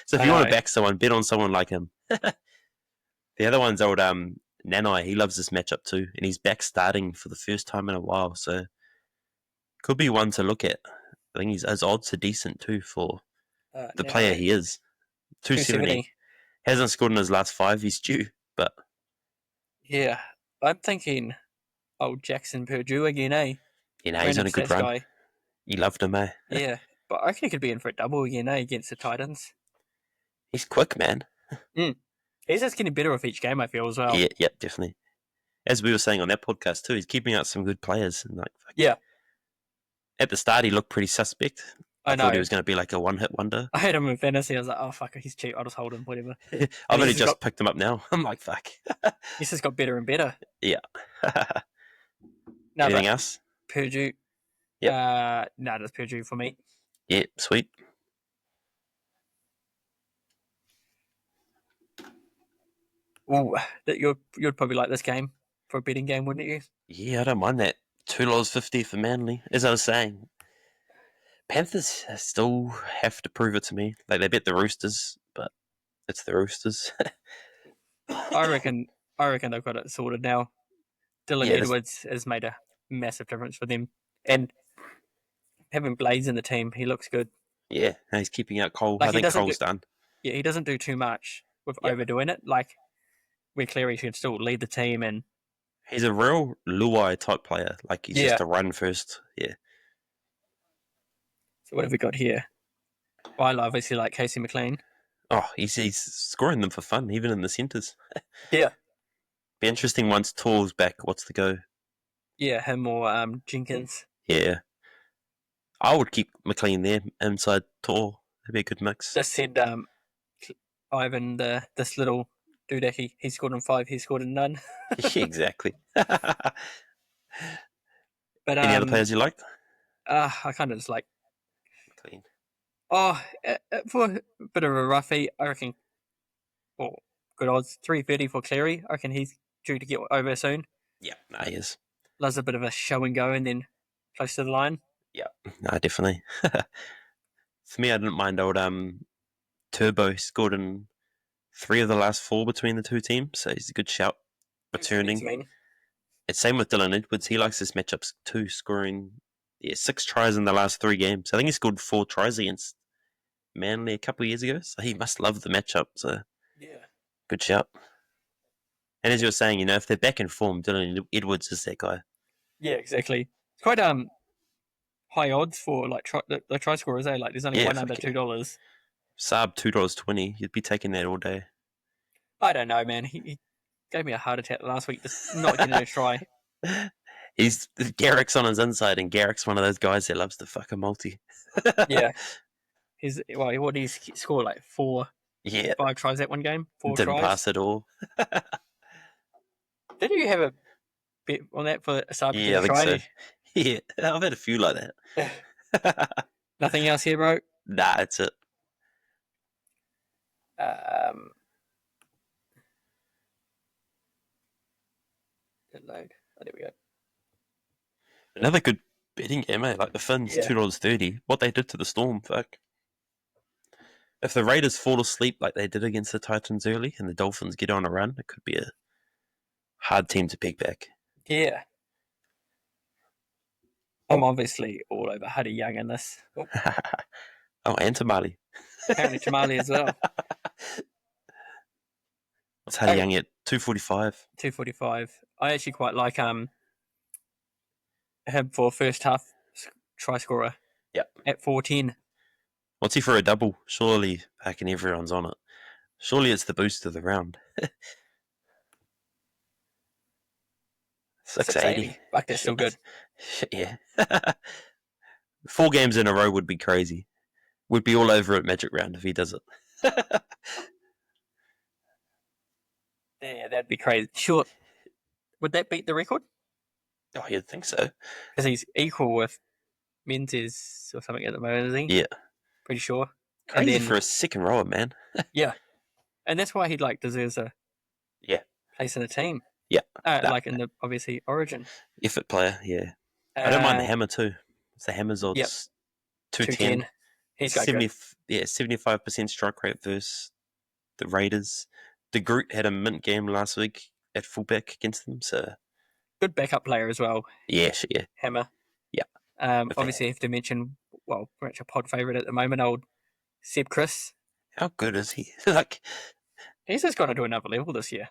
So if you want to back someone, bet on someone like him. The other one's old Nanai. He loves this matchup too, and he's back starting for the first time in a while. So could be one to look at. I think his odds are decent too for the player he is. 270. Hasn't scored in his last 5. He's due. but Yeah, I'm thinking old Jackson Purdue again, eh? he's Random on a good stats run. guy. You loved him, eh? Yeah, but I reckon he could be in for a double again, eh, against the Titans. He's quick, man. He's just getting better with each game, I feel, as well. Yeah, definitely. As we were saying on that podcast too, he's keeping out some good players. And Yeah. At the start, he looked pretty suspect. I thought know. he was going to be like a one-hit wonder. I had him in fantasy. I was like, oh, fuck, he's cheap. I'll just hold him, whatever. I've only just picked him up now. I'm like, fuck. He's just got better and better. Yeah. No, Anything else? Purdue. Yep. No, that's Purdue for me. Yeah, sweet. Ooh, you'd probably like this game for a betting game, wouldn't you? Yeah, I don't mind that. $2.50 for Manly. As I was saying, Panthers still have to prove it to me. Like, they bet the Roosters, but it's the Roosters. I reckon they've got it sorted now. Dylan Edwards has made a massive difference for them. And having Blades in the team, he looks good. Yeah, he's keeping out Cole. Like, I think Cole's done. Yeah, he doesn't do too much with overdoing it. Like, where Cleary should still lead the team. And he's a real Luai type player. Like, he's just a run first. Yeah. So what have we got here? I obviously like Casey McLean. Oh, he's scoring them for fun, even in the centres. Yeah. Be interesting once Tor's back. What's the go? Yeah, him or Jenkins. Yeah. I would keep McLean there inside Tor. That'd be a good mix. Just said Ivan, this little dudeki, he scored in 5, he scored in none. Yeah, exactly. But any other players you liked? I kind of just like McLean. Oh, for a bit of a roughie, I reckon. Well, good odds, 330 for Cleary. I reckon he's due to get over soon. Yeah, he is. Loves a bit of a show and go, and then close to the line. Yeah, definitely. For me, I didn't mind old Turbo scored in 3 of the last 4 between the two teams, so he's a good shout. Returning. It's same with Dylan Edwards. He likes his matchups too, scoring 6 tries in the last 3 games. I think he scored 4 tries against Manly a couple of years ago, so he must love the matchup. So yeah, good shout. And as you were saying, if they're back in form, Dylan Edwards is that guy. Yeah, exactly. It's quite high odds for like the try scorers. Like there's only one under $2. Saab $2.20. You'd be taking that all day. I don't know, man. He gave me a heart attack last week just not getting a try. Garrick's on his inside, and Garrick's one of those guys that loves to fuck a multi. Yeah. What did he score? Like 4, 5 tries that one game? 4 Didn't tries? pass at all. Did you have a bet on that for a sub? Yeah, I think so. Yeah, I've had a few like that. Nothing else here, bro? Nah, that's it. Load. Oh, there we go. Another good betting game, eh? Like the Finns, $2.30. What they did to the Storm, fuck. If the Raiders fall asleep like they did against the Titans early and the Dolphins get on a run, it could be a hard team to pick back. Yeah. I'm obviously all over Huddy Young in this. Oh, and Tamale. Apparently Tamale as well. What's Huddy Young at? 245. 245. I actually quite like him for first half try scorer. Yep. At 410. What's he for a double? Surely back and everyone's on it. Surely it's the boost of the round. 680. Fuck, that's still good. Yeah. 4 games in a row would be crazy. Would be all over at Magic Round if he does it. Yeah, that'd be crazy. Sure. Would that beat the record? Oh, you'd think so. Because he's equal with Menzies or something at the moment, isn't he? Yeah. Pretty sure. Crazy for a second rower, man. Yeah. And that's why he deserves a place in the team. Yeah. Like in the, obviously, Origin. Effort player, yeah. I don't mind the hammer too. It's the hammer's odds. Yep. 210. He's got 75% strike rate versus the Raiders. De Groot had a mint game last week at fullback against them, so good backup player as well. Yeah. Hammer. Yeah. Obviously, I have to mention, pretty much a pod favourite at the moment, old Seb Chris. How good is he? He's just going to do another level this year.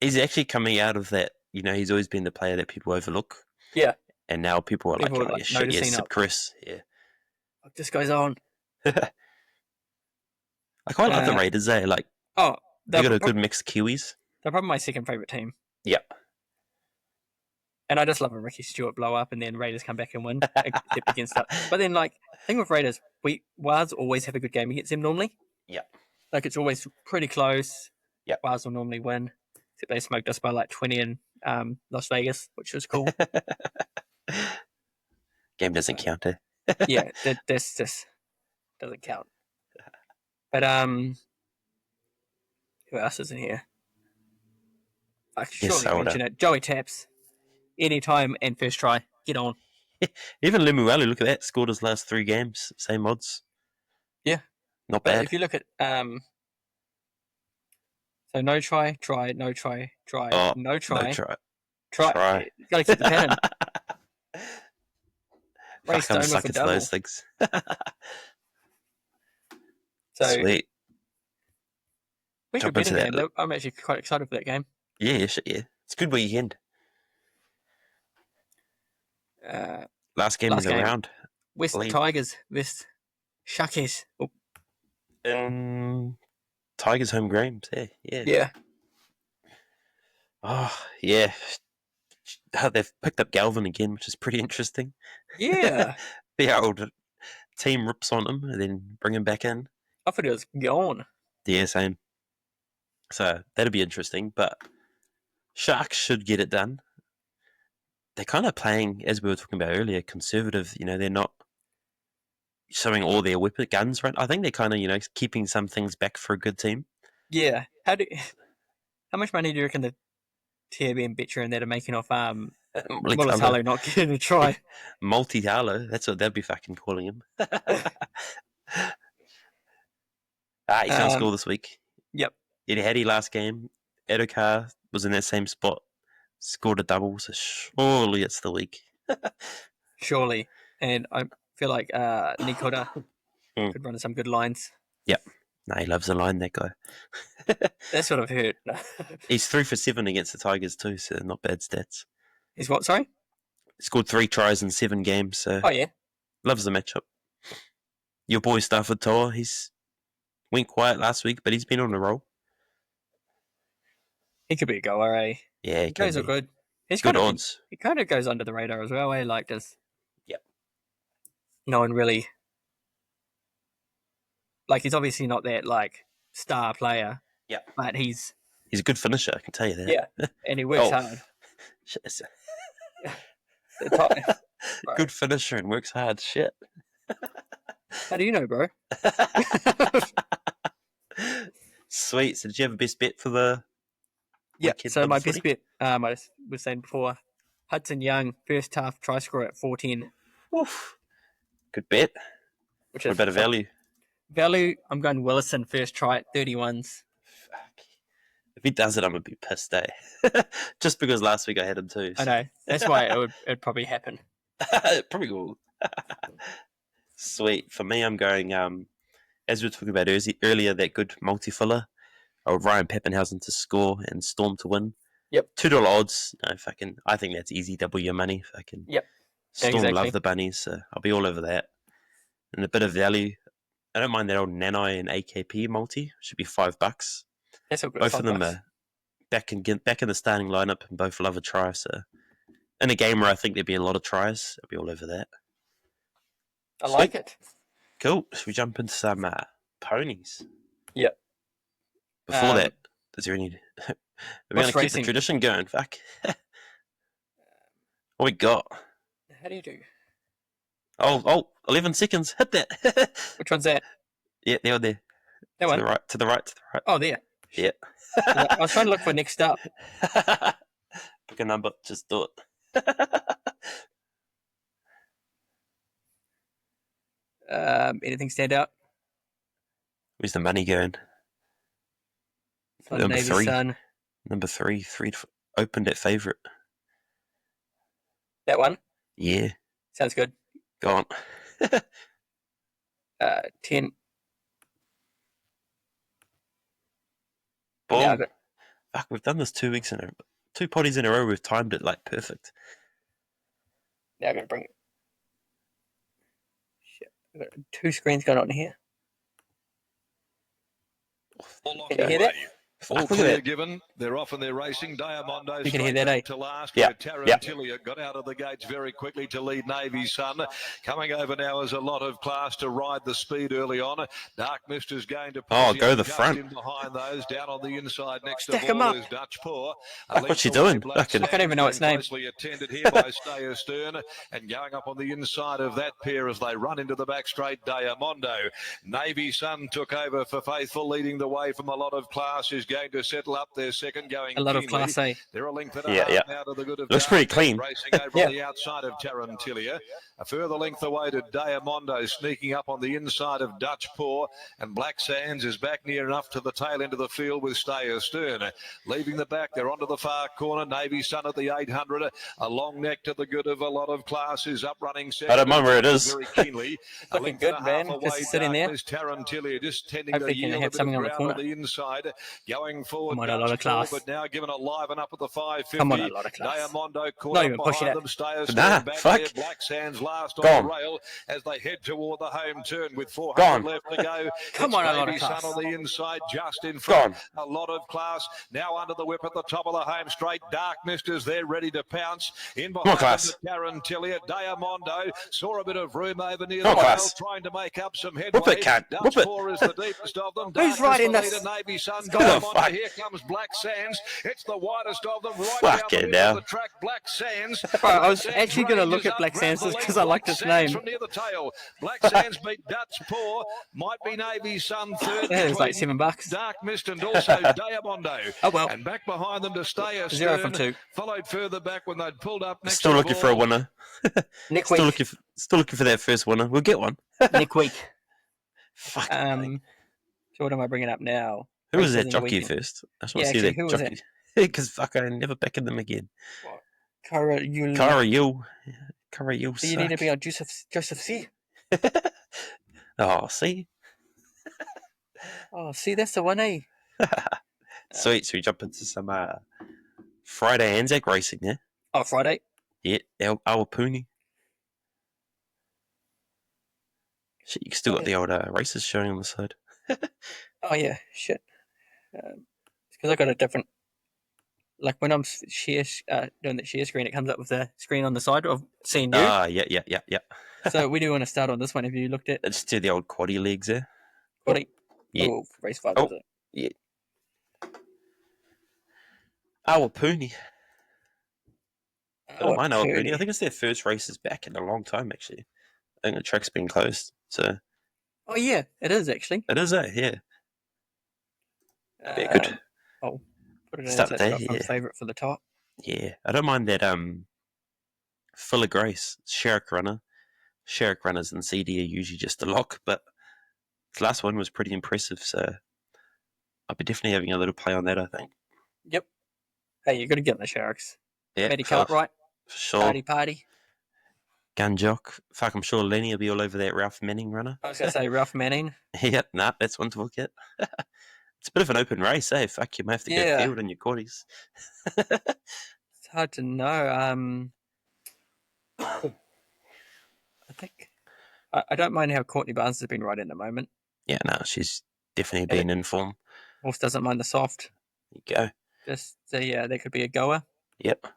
He's actually coming out of that. You know, he's always been the player that people overlook. Yeah. And now people are People like, are, oh, like, yeah, shit, noticing yes, up. Chris. Yeah. This goes on. I quite like the Raiders, eh? Like, they got a good mix of Kiwis. They're probably my second favourite team. Yeah. And I just love a Ricky Stewart blow up and then Raiders come back and win except against us. But then, like, the thing with Raiders, Wars always have a good game against them normally. Yeah. Like, it's always pretty close. Yeah. Wars will normally win. Except they smoked us by like 20 in Las Vegas, which was cool. Game doesn't count, eh? Yeah, this just doesn't count. But who else is in here? I should surely mention it. Joey Taps. Anytime and first try. Get on. Even Lemuelu, look at that. Scored his last 3 games. Same odds. Yeah. Not bad. But if you look at so no try, no try, no try. Try. You gotta keep the pattern. I'm sucking for those things. So sweet. we should bet a game. I'm actually quite excited for that game. Yeah. It's a good weekend. Last game of the round. West Tigers, West Sharkies. Tigers home games, Yeah. Oh, yeah. They've picked up Galvin again, which is pretty interesting. Yeah. The old team rips on him and then bring him back in. I thought he was gone. Yeah, same. So that'll be interesting, but Sharks should get it done. They're kind of playing, as we were talking about earlier, conservative. You know, they're not showing all their weapon guns, right? I think they're kind of, keeping some things back for a good team. Yeah. How much money do you reckon the TAB and Betcher and that are making off Mulitalo not getting a try? Multi-Halo, that's what they'd be fucking calling him. He's going to score this week. Yep. Eddie Hattie last game. Edokar was in that same spot. Scored a double, so surely it's the week. Surely. And I feel like Nikoda could run some good lines. Yep. No, he loves a line, that guy. That's what I've heard. He's 3 for 7 against the Tigers too, so not bad stats. He's what, sorry? He scored 3 tries in 7 games, so... Oh, yeah. Loves the matchup. Your boy Stafford Toa, he's went quiet last week, but he's been on a roll. He could be a goer, eh? Yeah, he goes are good. He's good odds. He kind of goes under the radar as well, eh? Like, just... Yep. No one really... Like, he's obviously not that, like, star player. Yeah. But he's a good finisher, I can tell you that. Yeah. And he works hard. Good finisher and works hard. Shit. How do you know, bro? Sweet. So did you have a best bet for the... Yeah, so my best bet, I was saying before, Hudson Young, first half try scorer at 410. Oof. Good bet. What about a value? Value, I'm going Willison, first try at 31s. Fuck. If he does it, I'm going to be pissed, eh? Just because last week I had him too. So. I know. That's why it'd probably happen. It probably will. Sweet. For me, I'm going, as we were talking about earlier, that good multi-filler. Ryan Pappenhausen to score and Storm to win. Yep. $2 odds. I think that's easy. Double your money. Yep. Storm love the bunnies, so I'll be all over that. And a bit of value. I don't mind that old Nanai and AKP multi. Should be $5. That's all good. Both of them are back in the starting lineup and both love a try. So in a game where I think there'd be a lot of tries, I'll be all over that. I like it. Cool. Should we jump into some ponies? Yep. Before that, is there any... We're going to keep the tradition going. Fuck. What we got? How do you do? Oh, 11 seconds. Hit that. Which one's that? Yeah, there. That one? To the right. Oh, there. Yeah. I was trying to look for next up. Pick a number. Just do it. Anything stand out? Where's the money going? Number Navy 3. Sun. Number 3 opened at favourite. That one? Yeah. Sounds good. Go on. 10. Boom. Yeah, Fuck, we've done this 2 weeks in a 2 potties in a row. We've timed it like perfect. Now I'm going to bring it. Shit. I've got 2 screens going on here. Can you hear that? All Fuck, look at clear that. given. They're off and they're racing. Diamondo You can hear straight that, eh? back to last. Yeah. Where Tara Yeah. and Tilly got out of the gates very quickly to lead Navy Sun. Coming over now is a lot of class to ride the speed early on. Dark Mist is going to Oh, go the just front. in behind those. Down on the inside next Stack to 'em all up. is Dutch Paw. Fuck, what's she doing? Fucking- I can't even know its name. Closely attended here by Stayer Stern, and going up on the inside of that pair as they run into the back straight. Diamondo. Navy Sun took over for Faithful, leading the way from a lot of class. Is going to settle up their second, going A lot of keenly. class A. They're a length and Yeah, a half yeah. now to the good of Looks pretty Dark, clean. racing over Yeah. on the outside of Tarantilia. A further length away to Diamondo, sneaking up on the inside of Dutch Paw, and Black Sands is back near enough to the tail end of the field with Stayer Stern. Leaving the back, they're onto the far corner. Navy Sun at the 800. A long neck to the good of a lot of class is up running second. I don't mind where it is. Very keenly. It's looking good, man. Just sitting there. Tarantilia just tending Hopefully to can yield have a bit something of on the ground corner. on the inside. Going forward, Come on, a lot of Dutch Paw, class. but now given a liven up at the 550. Come on, a lot of class. Diamondo caught Not up even pushing behind it. them. Stayer Stern Nah, back fuck. there. Black Sands last on Gone. the rail as they head toward the home turn with 400 Gone. left to go. Come It's on, a lot of Navy Sun class. on the inside, just in front. Gone. A lot of class. Now under the whip at the top of the home straight. Dark Mist is there, ready to pounce. In on, behind class. them, Tarantilia. Diamondo saw a bit of room over near Come the on, rail, class. trying to make up some Whoop headway. it, cat. Dutch Whoop it. Paw is the deepest of them. Who's Dark Mist riding the this? leader, Navy Sun. Who the Diamondo. fuck? Here comes Black Sands. It's the widest of them, right Fucking down the middle hell. of the track. Black Sands. Bro, I was Black actually going to Sands look ranges at up, Black grabs Sands the lead. because I like Black its Sands name. from near the tail. Black Sands beat Dutch Paw. Might be Navy Sun third. Yeah, it was like between $7. Dark Mist and also Diamondo. Oh, well. And back behind them to Stayer 0 from Stern. 2. Followed further back when they'd pulled up next Still to the looking for a ball. winner. Next Still week. looking for that first winner. We'll get one. Next week. Fuck. So what am I bringing up now? Who was that Races in the jockey weekend. first? I just want Yeah, to see actually, that who was jockey. Because fuck, I never back in them again. Cara Yul. Cara Yule. Cara Yule Do you need to suck. be on Joseph C? Oh, see? Oh, see, that's the one, eh? Sweet, so we jump into some Friday Anzac racing, yeah? Oh, Friday. Yeah, Awapuni. Shit, you still got the old races showing on the side. Oh, yeah, shit. It's because I got a different. Like when I'm doing the share screen, it comes up with the screen on the side of seeing you. Ah, yeah. So we do want to start on this one. Have you looked at Let's do the old quaddy legs there. Body? Yeah. Oh, race 5, Oh. was it? Yeah. Awapuni. I don't mind Awapuni. I think it's their first races back in a long time, actually. I think the track's been closed. So Oh, yeah, it is actually. it is, yeah. Very good. I'll put it in Start as there, that's my yeah. favourite for the top. Yeah. I don't mind that Full of Grace, Sherrick runner. Sherrick runners and CD are usually just a lock, but the last one was pretty impressive, so I'll be definitely having a little play on that, I think. Yep. Hey, you got to get in the Sharks. Yeah, Matty for, Cartwright, for sure. party. Gun Jock. Fuck, I'm sure Lenny will be all over that Ralph Manning runner. I was going to say Ralph Manning. Yeah, nah, that's one to look at. It's a bit of an open race, eh? Fuck, you may have to Yeah. go field in your quarties. It's hard to know. I think I don't mind how Courtney Barnes has been riding at the moment. Yeah, no, she's definitely been in form. Horse doesn't mind the soft. There you go. Just there could be a goer. Yep.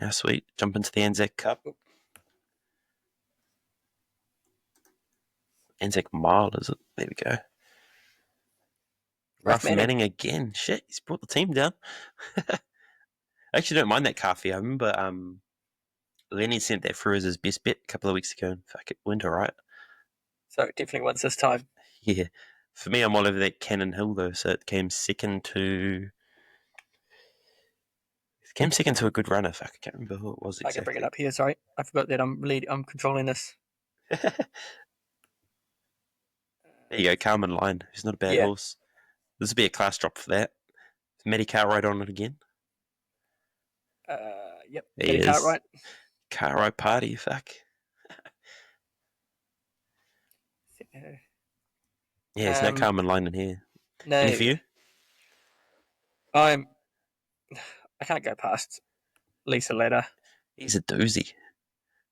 Now, sweet. Jump into the Anzac Cup. Anzac Mile, is it? There we go. Ralph Manning again. Shit, he's brought the team down. I actually don't mind that Carfy. I remember Lenny sent that through as his best bet a couple of weeks ago, and fuck, it went all right. So it definitely wins this time. Yeah. For me, I'm all over that Cannon Hill, though, so it came second to... It came second to a good runner. Fuck, I can't remember who it was exactly. I can bring it up here, sorry. I forgot that I'm controlling this. There you go, Carmen Line. He's not a bad horse. This would be a class drop for that. Is Matty Cartwright on it again? Yep. There he is. Cartwright. Cartwright party, fuck. Yeah, there's no Carmen Line in here. No. Any for you? I can't go past Lisa Ladder. He's a doozy.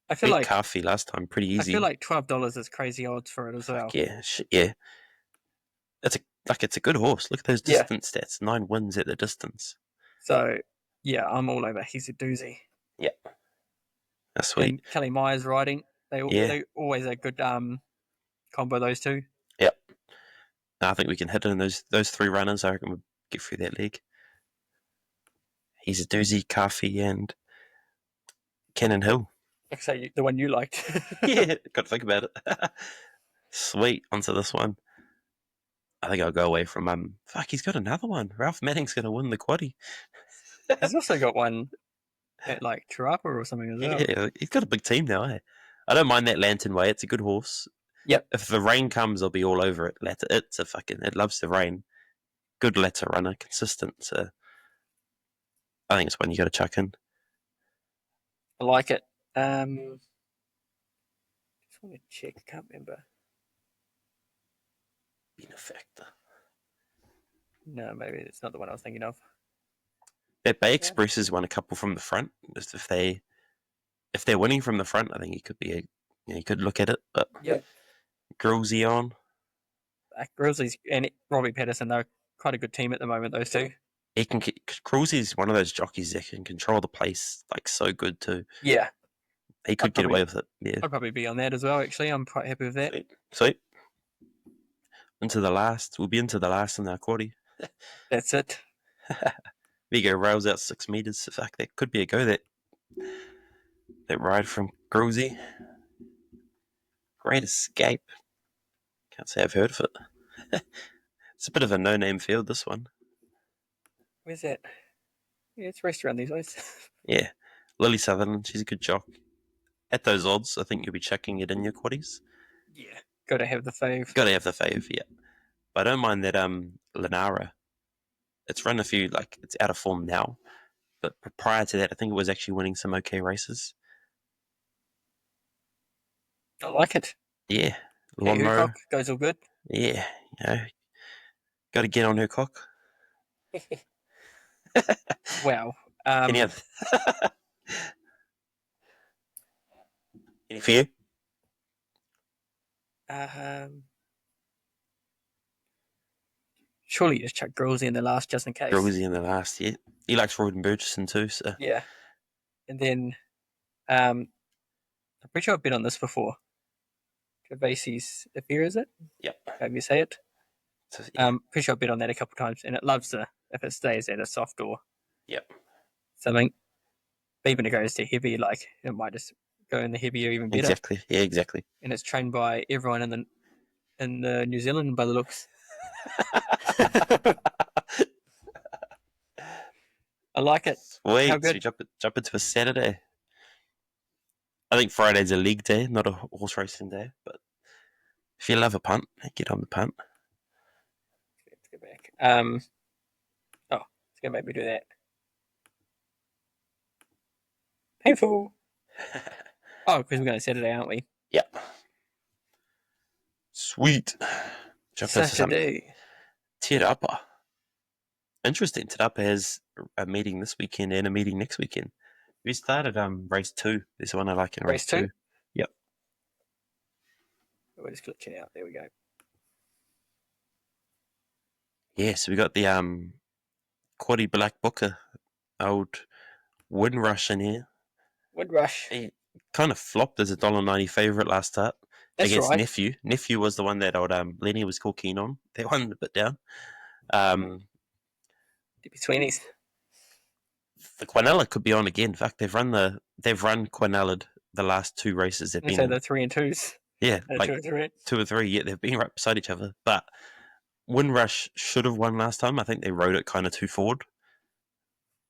I feel Beat like Carfy last time, pretty easy. I feel like $12 is crazy odds for it as well. Yeah, yeah. It's a good horse. Look at those Yeah. distance stats. 9 wins at the distance. So yeah, I'm all over. He's a doozy. Yeah, that's sweet. And Kelly Myers riding. They always a good combo. Those two. Yep. No, I think we can hit in those 3 runners. I reckon we'll get through that leg. He's a doozy, Carfy, and Cannon Hill. Actually, the one you liked. Yeah, got to think about it. Sweet, onto this one. I think I'll go away from fuck, he's got another one. Ralph Manning's gonna win the quaddie. He's also got one at like Chirapa or something as well. Yeah, he's got a big team now, eh? I don't mind that Lantern Way, it's a good horse. Yep. If the rain comes, I'll be all over it. It loves the rain. Good letter runner, consistent. So I think it's one you gotta chuck in. I like it. Just want to check. I can't remember. Benefactor. No, maybe it's not the one I was thinking of. That Bay Express has won a couple from the front. Just if they're winning from the front, I think you could look at it. But yeah, Grillsy on. Grizzlies and Robbie Patterson, they're quite a good team at the moment. Those two. Grillsy's one of those jockeys that can control the pace like so good too. Yeah, he could get away with it. Yeah, I'd probably be on that as well. Actually, I'm quite happy with that. Sweet. Into the last. We'll be into the last in our quaddie. That's it. Vigo rails out 6 meters. So fuck, that could be a go. That ride from Grillsy. Great Escape. Can't say I've heard of it. It's a bit of a no-name field, this one. Where's that? Yeah, it's raced around these ways. Yeah. Lily Sutherland, she's a good jock. At those odds, I think you'll be chucking it in your quaddies. Yeah. Got to have the fave. Got to have the fave, yeah. But I don't mind that Lenara. It's run a few, like, it's out of form now. But prior to that, I think it was actually winning some okay races. I like it. Yeah. Lawnmower goes all good. Yeah. Got to get on her cock. Wow. Any other? Any for you? Surely just chuck Grillsy in the last just in case. Grillsy in the last, yeah. He likes Royden Burgesson too, so. Yeah. And then, I'm pretty sure I've been on this before. Travasi's Affair, is it? Yep. How you say it? So, yeah. Pretty sure I've been on that a couple of times, and it loves if it stays at a soft or Yep. something. But even if it goes to heavy, like, it might just go in the heavier even better. Exactly. Yeah, exactly. And it's trained by everyone in the New Zealand by the looks. I like it. Sweet. How good? So jump into a Saturday. I think Friday's a league day, not a horse racing day. But if you love a punt, get on the punt. Let's go back. It's gonna make me do that. Painful. Oh, because we're going to Saturday, aren't we? Yep. Sweet. Jump into some Saturday. Te Rapa. Interesting. Te Rapa has a meeting this weekend and a meeting next weekend. We started race 2. There's one I like in race 2. Yep. We're just glitching out. There we go. Yeah, so we got the Quaddie Black Booker, old Windrush in here. Windrush. He kind of flopped as a $1.90 favourite last start. That's against right. Nephew. Nephew was the one that old Lenny was called keen on. That one a bit down. DP20s. The Quinella could be on again. In fact, they've run Quinella the last 2 races. They've been So the 3 and 2s. Yeah, like 2 and 3. 2 or 3. Yeah, they've been right beside each other. But Windrush should have won last time. I think they rode it kind of too forward.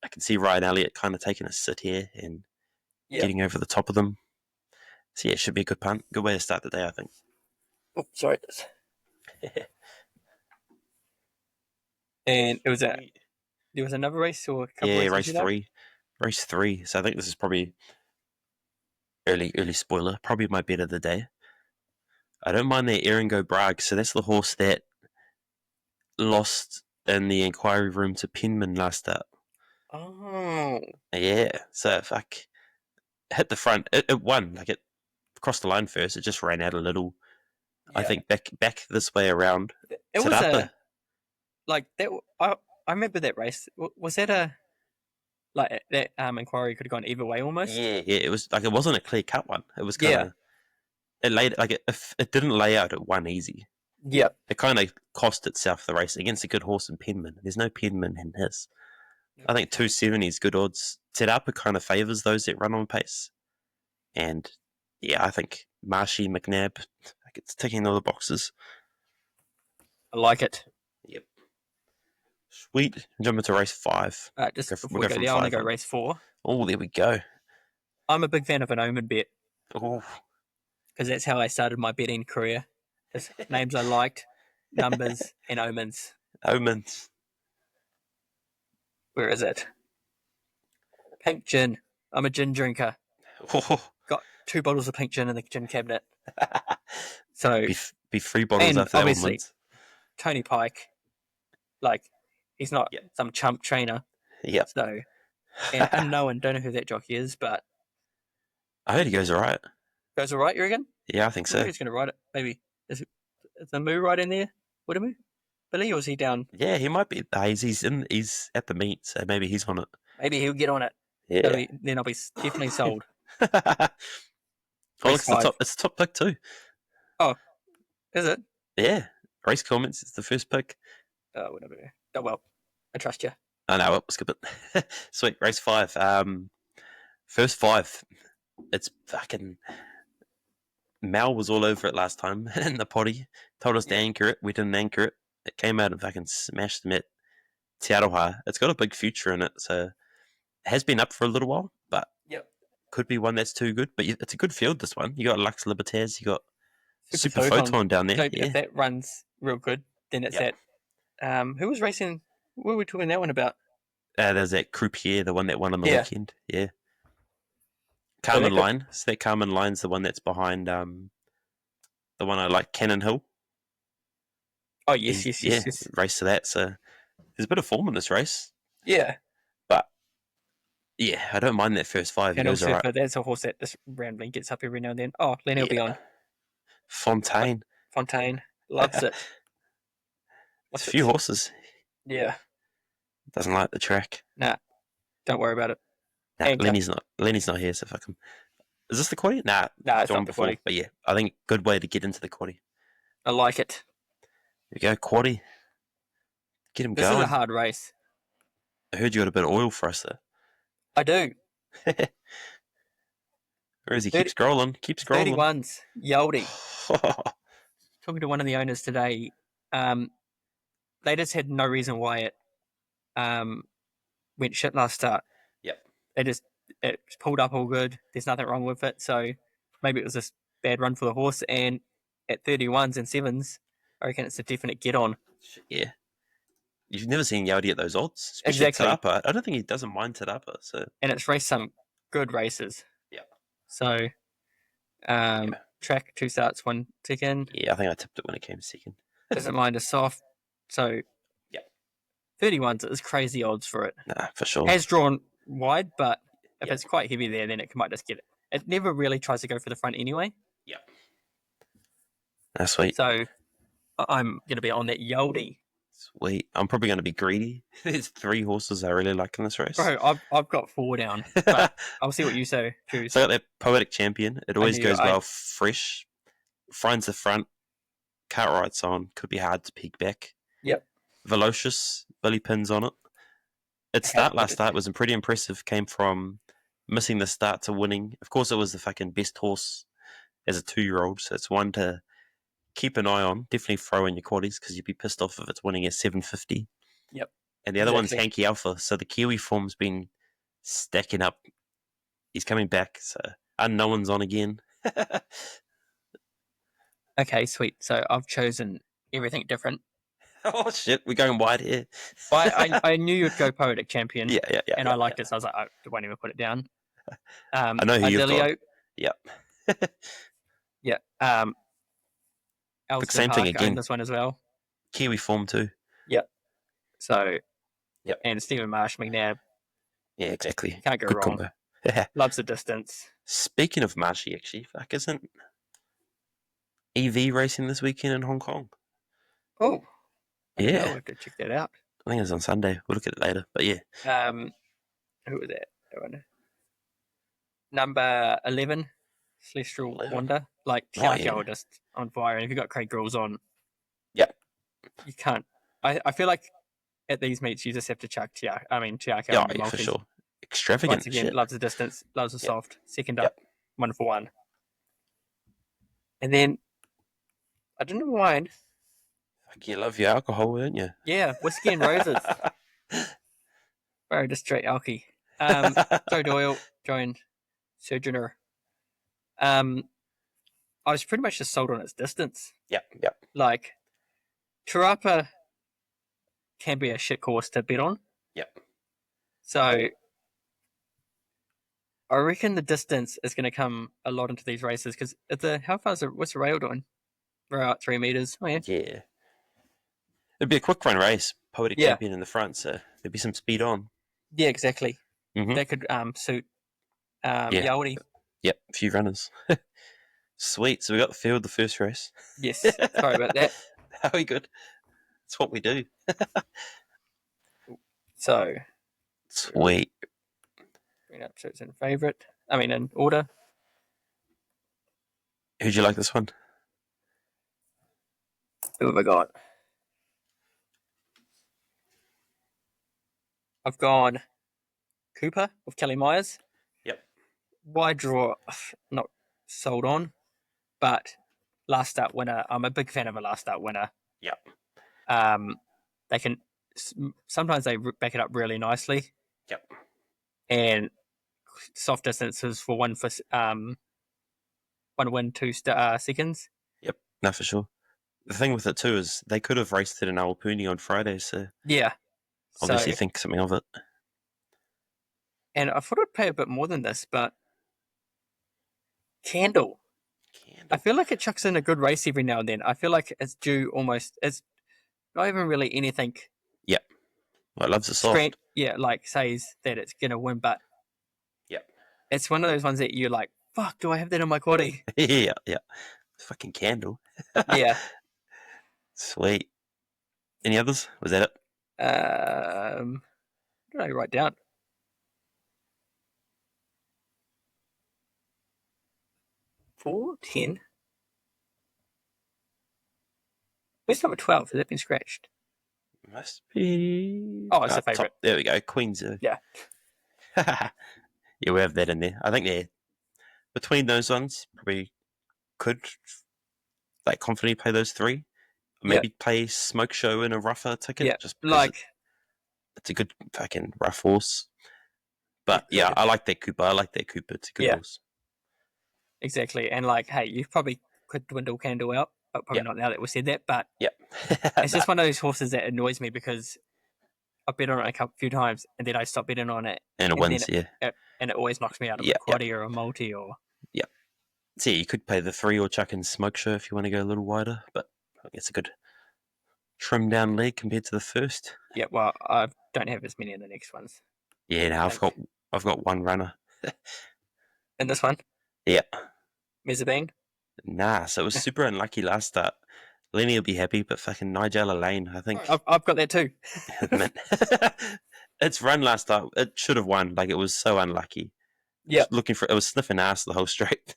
I can see Ryan Elliott kind of taking a sit here and getting over the top of them. So yeah, it should be a good punt. Good way to start the day, I think. Oh, sorry. And there was another race or a couple Yeah, races race 3. Race 3. So I think this is probably early spoiler. Probably my bet of the day. I don't mind their Eringo Bragg. So that's the horse that lost in the inquiry room to Penman last start. Oh. Yeah, so fuck, hit the front. It won. Like, it crossed the line first. It just ran out a little. I Yeah. think back this way around. It Te was Rapa. like that. I remember that race. Was that a like that inquiry could have gone either way almost? Yeah, it was like, it wasn't a clear cut one. It was kind Yeah. of, it laid like, if it didn't lay out, it won easy. Yep. It kind of cost itself the race against a good horse in Penman. There's no Penman in his. I think 270 is good odds. Te Rapa kind of favours those that run on pace. And yeah, I think Marshy, McNabb, like, it's ticking all the boxes. I like it. Yep. Sweet. Jump into race 5. Just Go before we go from there, I want to 5 go on. race 4. Oh, there we go. I'm a big fan of an omen bet Oh, because that's how I started my betting career. Just names I liked, numbers, and omens. omens. Where is it? Pink gin. I'm a gin drinker. Oh, Got 2 bottles of pink gin in the gin cabinet. So be 3 bottles and after that one obviously- wins. Tony Pike, like, he's not Yeah. some chump trainer. Yep. So, and unknown, don't know who that jockey is, but I heard he goes alright. goes all right, you reckon? Yeah, I think I so. think he's going to ride it. Maybe. Is the Moo right in there? Would a Moo? Billy, or is he down? Yeah, he might be. He's at the meet, so maybe he's on it. Maybe he'll get on it. Yeah. Then I'll be definitely sold. Oh, look, Race 5. it's the top pick too. Is it? Yeah. Race comments, it's the first pick. Oh, whatever. Oh, well. I trust you. Oh no, we'll skip it. Sweet, race 5. First 5. It's fucking, Mal was all over it last time in the potty. Told us to anchor it. We didn't anchor it. It came out and fucking smashed them at Te Aroha. It's got a big future in it, so it has been up for a little while, but Yep. could be one that's too good. But it's a good field, this one. You got Lux Libertaz, you got Super Photon. Photon down there. So Yeah. if that runs real good, then it's Yep. that. Who was racing? What were we talking that one about? There's that Croupier, the one that won on the Yeah. weekend. Yeah. So Carmen that could- Line. So that Carmen Line's the one that's behind the one I like, Cannon Hill. Oh, yes. Race to that. So there's a bit of form in this race. Yeah. But yeah, I don't mind that first 5. It And goes also, alright. that's a horse that just randomly gets up every now and then. Oh, Lenny will be on. Fontaine. Fontaine. Loves it. It's a few horses. Yeah. Doesn't like the track. Don't worry about it. Nah, Anchor. Lenny's not here, so fuck him. Is this the quaddy? Nah, Nah, it's gone not the before. quaddy. But yeah, I think good way to get into the quaddy. I like it. Here we go, quaddy. Get him This going. is a hard race. I heard you got a bit of oil for us there. I do. Where is he? Keep 30 scrolling. Keep scrolling. 31s. Yaldi. Talking to one of the owners today. They just had no reason why it went shit last start. Yep. It pulled up all good. There's nothing wrong with it. So maybe it was just bad run for the horse. And at 31s and 7s, I reckon it's a definite get on. Yeah. You've never seen Yaldi at those odds. Especially Exactly. Te Rapa. I don't think he doesn't mind Te Rapa. So And it's raced some good races. Yep. So track 2 starts, 1 second. yeah, I think I tipped it when it came second. Doesn't mind a soft. So Yep. 31s is crazy odds for it. Nah, for sure. Has drawn wide, but if Yep. it's quite heavy there, then it might just get it. It never really tries to go for the front anyway. Yep. That's sweet. So I'm going to be on that Yaldi. Sweet. I'm probably going to be greedy. There's 3 horses I really like in this race. Bro, I've got 4 down. But I'll see what you say. Choose. So I got that Poetic Champion. It always knew goes I- well fresh. Finds the front. Cartwright's on. Could be hard to peek back. Yep. Velocious. Billy Pins on it. Its start last start was pretty impressive. Came from missing the start to winning. Of course, it was the fucking best horse as a 2-year-old. So it's one to keep an eye on. Definitely throw in your quaddies because you'd be pissed off if it's winning at 750. Yep. And the other one's Exactly. Hanky Alpha. So the Kiwi form's been stacking up. He's coming back. So unknown's on again. Okay, sweet. So I've chosen everything different. Oh shit, we're going wide here. I knew you'd go Poetic Champion. Yeah, And I liked it, so I was like, I won't even put it down. I know who you've got. Adilio, Yep. yeah. Same thing Park owned again. this one as well. Kiwi form too. So, Yep. And Stephen Marsh, McNabb, Yeah, exactly. can't go Good wrong. combo. Loves the distance. Speaking of Marshy, actually, isn't EV racing this weekend in Hong Kong? Oh, Yeah. I'll have to check that out. I think it's on Sunday. We'll look at it later. But yeah. Who was that? Number 11, Celestial 11? Wonder. Like, Tiako are just on fire. And if you've got Craig Grills on, you can't. I feel like at these meets, you just have to chuck Tiako on the Yeah, for multi. sure. Extravagant Once again, shit. loves the distance, loves the soft. Second up, Yep. 1 for 1. And then, I didn't mind. Fuck, you love your alcohol, don't you? Yeah, Whiskey and Roses. Very just straight alky. Joe Doyle joined Surgeoner. I was pretty much just sold on its distance. Yep. Like, Tarapa can be a shit course to bet on. Yep. So, I reckon the distance is going to come a lot into these races because what's the rail doing? We're out 3 meters. Oh, yeah. Yeah. It'd be a quick run race. Poetic Yeah. champion in the front, so there'd be some speed on. Yeah, exactly. Mhm. That could suit Yaldi. Yep, a few runners. Sweet. So we got the field the first race. Yes. Sorry about that. How are we good? That's what we do. So, Sweet. bring up so it's in favourite. In order. Who'd you like this one? Who have I got? I've gone Cooper with Kelly Myers. Yep. Wide draw, not sold on, but last start winner. I'm a big fan of a last start winner. Yep. They can sometimes they back it up really nicely. Yep. And soft distances for one win, 2 seconds. Yep. No, for sure. The thing with it too is they could have raced it in Awapuni on Friday, so Yeah. obviously think something of it. And I thought I'd pay a bit more than this, but Candle. I feel like it chucks in a good race every now and then. I feel like it's due almost. It's not even really anything. Yep. Well, it loves the soft. Says that it's gonna win, but Yep. it's one of those ones that you're like, "Fuck, do I have that in my quaddie?" Yeah. Fucking Candle. Yeah. Sweet. Any others? Was that it? What did I write down? Four, 10. Where's number 12? Has that been scratched? Must be. Oh, it's a favourite. There we go. Queens. Yeah. Yeah, we have that in there. I think they're between those ones. Probably could confidently play those 3. Maybe play Smoke Show in a rougher ticket. Yeah. Just because it's a good fucking rough horse. But yeah, I like that Cooper. It's a good horse. Exactly. And hey, you probably could dwindle Candle out, but probably not now that we said that. But it's just one of those horses that annoys me because I've bet on it a few times and then I stop betting on it. And it wins, and it always knocks me out of a quaddie or a multi or. Yeah. So you could play the 3 or chuck in Smoke Show if you want to go a little wider, but I guess a good trim down leg compared to the first. Yeah, well, I don't have as many in the next ones. Yeah, no, I've got one runner. In this one? Yeah. Mezzabine? Nah, so it was super unlucky last start. Lenny will be happy, but fucking Nigella Lane, I think. I've got that too. Its run last start, it should have won. It was so unlucky. Yeah. It was sniffing ass the whole straight.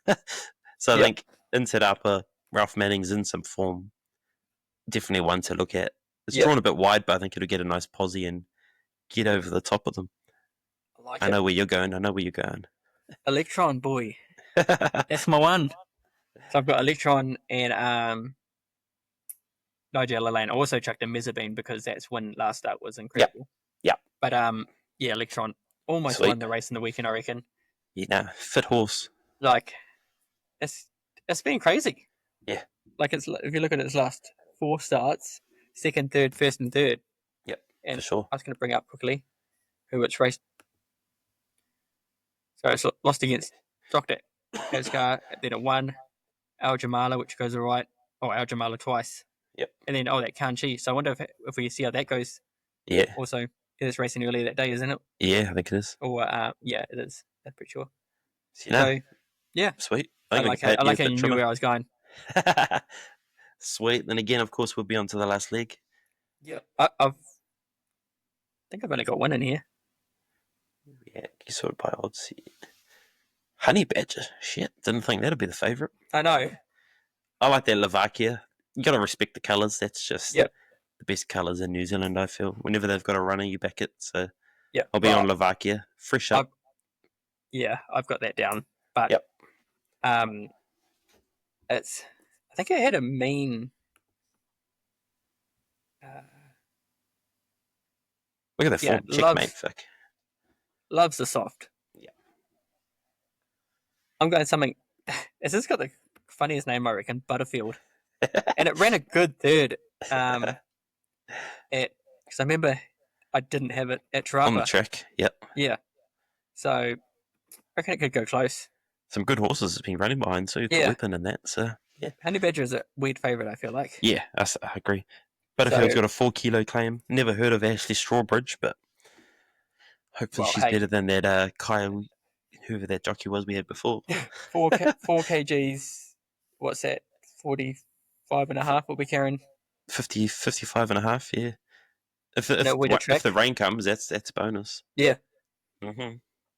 So I think inside upper, Ralph Manning's in some form. Definitely one to look at. It's drawn a bit wide, but I think it'll get a nice posse and get over the top of them. I know where you're going. Electron, boy. That's my one. So I've got Electron and Nigella Lane. I also chucked in Mezzabine because that's when last start was incredible. Yep. But Electron almost won the race in the weekend, I reckon. Yeah, fit horse. It's been crazy. Yeah. If you look at its last 4 starts, second, third, first, and third. Yep. And for sure. I was going to bring up quickly who it's raced. So it's lost against Doctor Asgar, then it won Al Jamala, which goes all right. Oh, Al Jamala twice. Yep. And then that Kanchi. So I wonder if we see how that goes Yeah. Also, it is racing earlier that day, isn't it? Yeah, I think it is. Or yeah, it is. I'm pretty sure. So, yeah, sweet. I think we like can how, I get like a how you picture knew of where I was going. it. Sweet. Then again, of course, we'll be on to the last leg. Yeah, I think I've only got one in here. Yeah, you sort of by odds. Honey badger. Shit, didn't think that'd be the favourite. I know. I like that Slovakia. You got to respect the colours. That's just Yep. the best colours in New Zealand, I feel. Whenever they've got a runner, you back it. So Yeah, I'll be on Slovakia. Fresh up. Yeah, I've got that down. But Yep. it's. I think it had a mean. Look at that form. Checkmate. Fuck. Loves the soft. Yeah. I'm going something. It's just got the funniest name, I reckon, Butterfield. And it ran a good third. Because I remember I didn't have it at Tarapa. On the track. Yep. Yeah. So I reckon it could go close. Some good horses has been running behind too. The weapon and that. So yeah. Honey Badger is a weird favourite, I feel like. Yeah, I agree. Butterfield's got a 4 kilo claim. Never heard of Ashley Strawbridge, but hopefully she's better than that Kyle, whoever that jockey was we had before. 4 kgs, what's that? 45 and a half will be carrying. 55 and a half, yeah. If the rain comes, that's bonus. Yeah. Mm-hmm.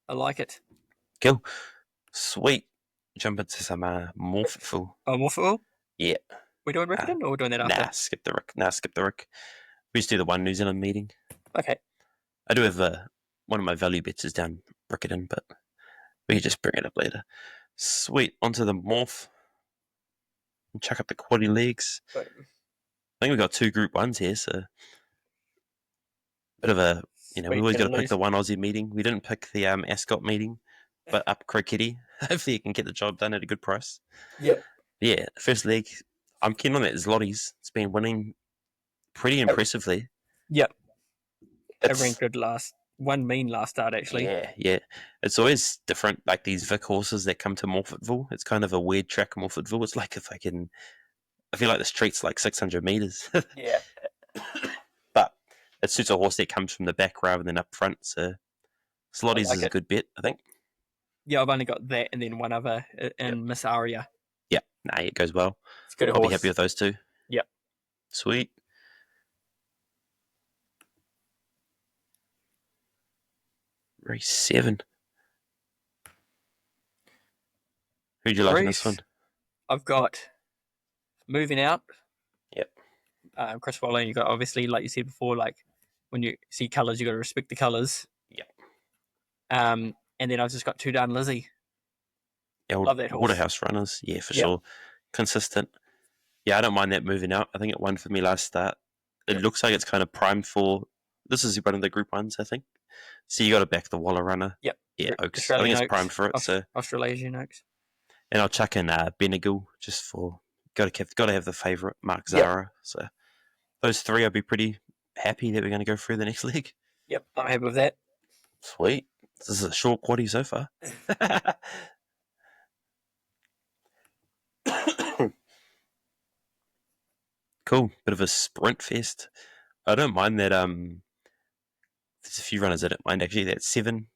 I like it. Cool. Sweet. Jump into some Morphful. Oh, Morphful? Yeah. We doing Rickerton or we doing that after? Skip the Rick. We just do the one New Zealand meeting. Okay. I do have one of my value bets is down Rickerton, but we can just bring it up later. Sweet. Onto the Morph. And chuck up the quaddy legs. I think we've got 2 Group 1s here, so bit of a, we always got to pick the one Aussie meeting. We didn't pick the Ascot meeting, but up Croquetti. Hopefully you can get the job done at a good price. Yep. Yeah, first leg, I'm keen on that Zlotties. It's been winning pretty impressively. Yep. It ran good one mean last start, actually. Yeah. It's always different, like these Vic horses that come to Morphettville. It's kind of a weird track, Morphettville. It's like I feel like the street's like 600 metres. Yeah. But it suits a horse that comes from the back rather than up front, so Zlotties is a good bet, I think. Yeah, I've only got that and then one other in Miss Aria. Yeah, it goes well. It's good. I'll be happy with those 2. Yep. Sweet. Race 7. Who'd you like in this one? I've got Moving Out. Yep. Chris Waller, you got obviously, like you said before, like when you see colours, you got to respect the colours. Yep. And then I've just got 2 down Lizzie. Yeah, love that horse. Waterhouse runners, yeah, for sure. Consistent. Yeah, I don't mind that Moving Out. I think it won for me last start. It looks like it's kind of primed for. This is one of the Group 1s, I think. So you got to back the Waller runner. Yep. Yeah, Oaks. I think it's primed for it. Australasian Oaks. And I'll chuck in Benegal just for got to have the favourite Mark Zara. Yep. So those 3, I'll be pretty happy that we're going to go through the next league. Yep, I'm happy with that. Sweet. This is a short quaddie so far. Cool. Bit of a sprint fest. I don't mind that. There's a few runners I don't mind actually. That 7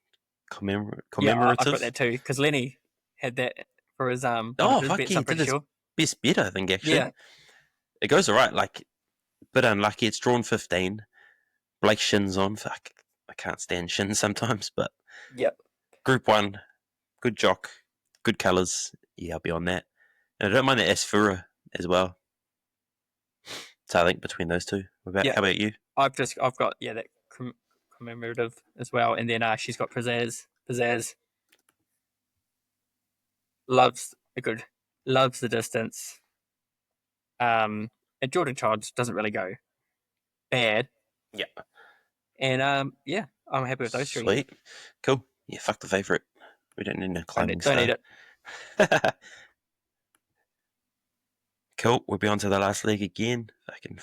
commemorative. Yeah, I've got that too because Lenny had that for his fuck yeah, he did his best bet, I think actually. Yeah, it goes alright. Like, a bit unlucky. It's drawn 15. Blake Shin's on. Fuck, I can't stand Shin sometimes, but yep. Group 1, good jock, good colours. Yeah, I'll be on that. And I don't mind the Asfura as well. So I think between those 2. How about you? I've got that commemorative as well, and then she's got Pizzazz. Loves the distance. And Jordan Childs doesn't really go bad. Yeah. And I'm happy with those 3. Sweet. Cool. Yeah, fuck the favourite. We don't need no climbing Don't need it. Cool. We'll be on to the last league again. Fucking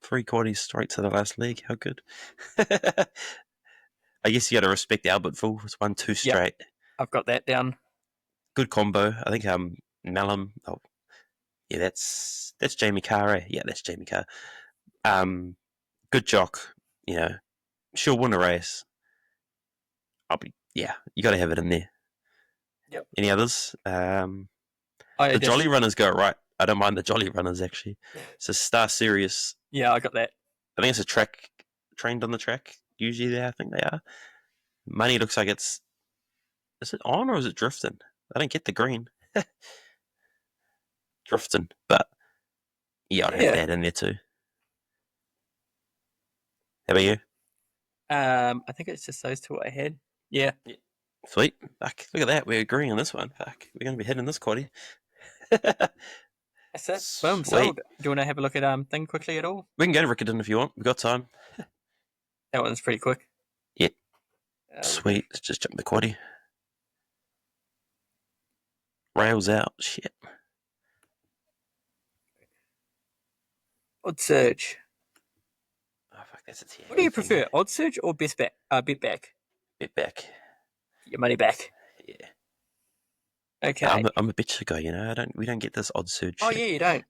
3 quaddies straight to the last league. How good. I guess you got to respect Albertville. It's 1-2 straight. Yep. I've got that down. Good combo. I think Malum. Oh, yeah, that's Jamie Carr. Eh? Yeah, that's Jamie Carr. Good jock. she'll win a race. You got to have it in there. Yep. Any others? I Jolly Runners go right. I don't mind the Jolly Runners actually. It's a Star Series. Yeah, I got that. I think it's a track trained on the track. Usually, I think they are. Money looks like it's. Is it on or is it drifting? I don't get the green. Drifting, but yeah, I'd have that in there too. How about you? I think it's just those two I had. Yeah. Sweet. Fuck, look at that. We're agreeing on this one. Fuck, we're going to be hitting this quaddy. That's it. Boom. Sweet. So, do you want to have a look at thing quickly at all? We can go to Riccarton if you want. We've got time. That one's pretty quick. Yeah. Sweet. Let's just jump the quaddy. Rails out. Shit. Odd Surge. Oh, fuck, that's a 10. What do you prefer, Odd Surge or Best Back? Bet Back. Bet back. Get your money back. Yeah. Okay. I'm a bitch guy, you know. We don't get this odd surge. Oh yeah, you don't.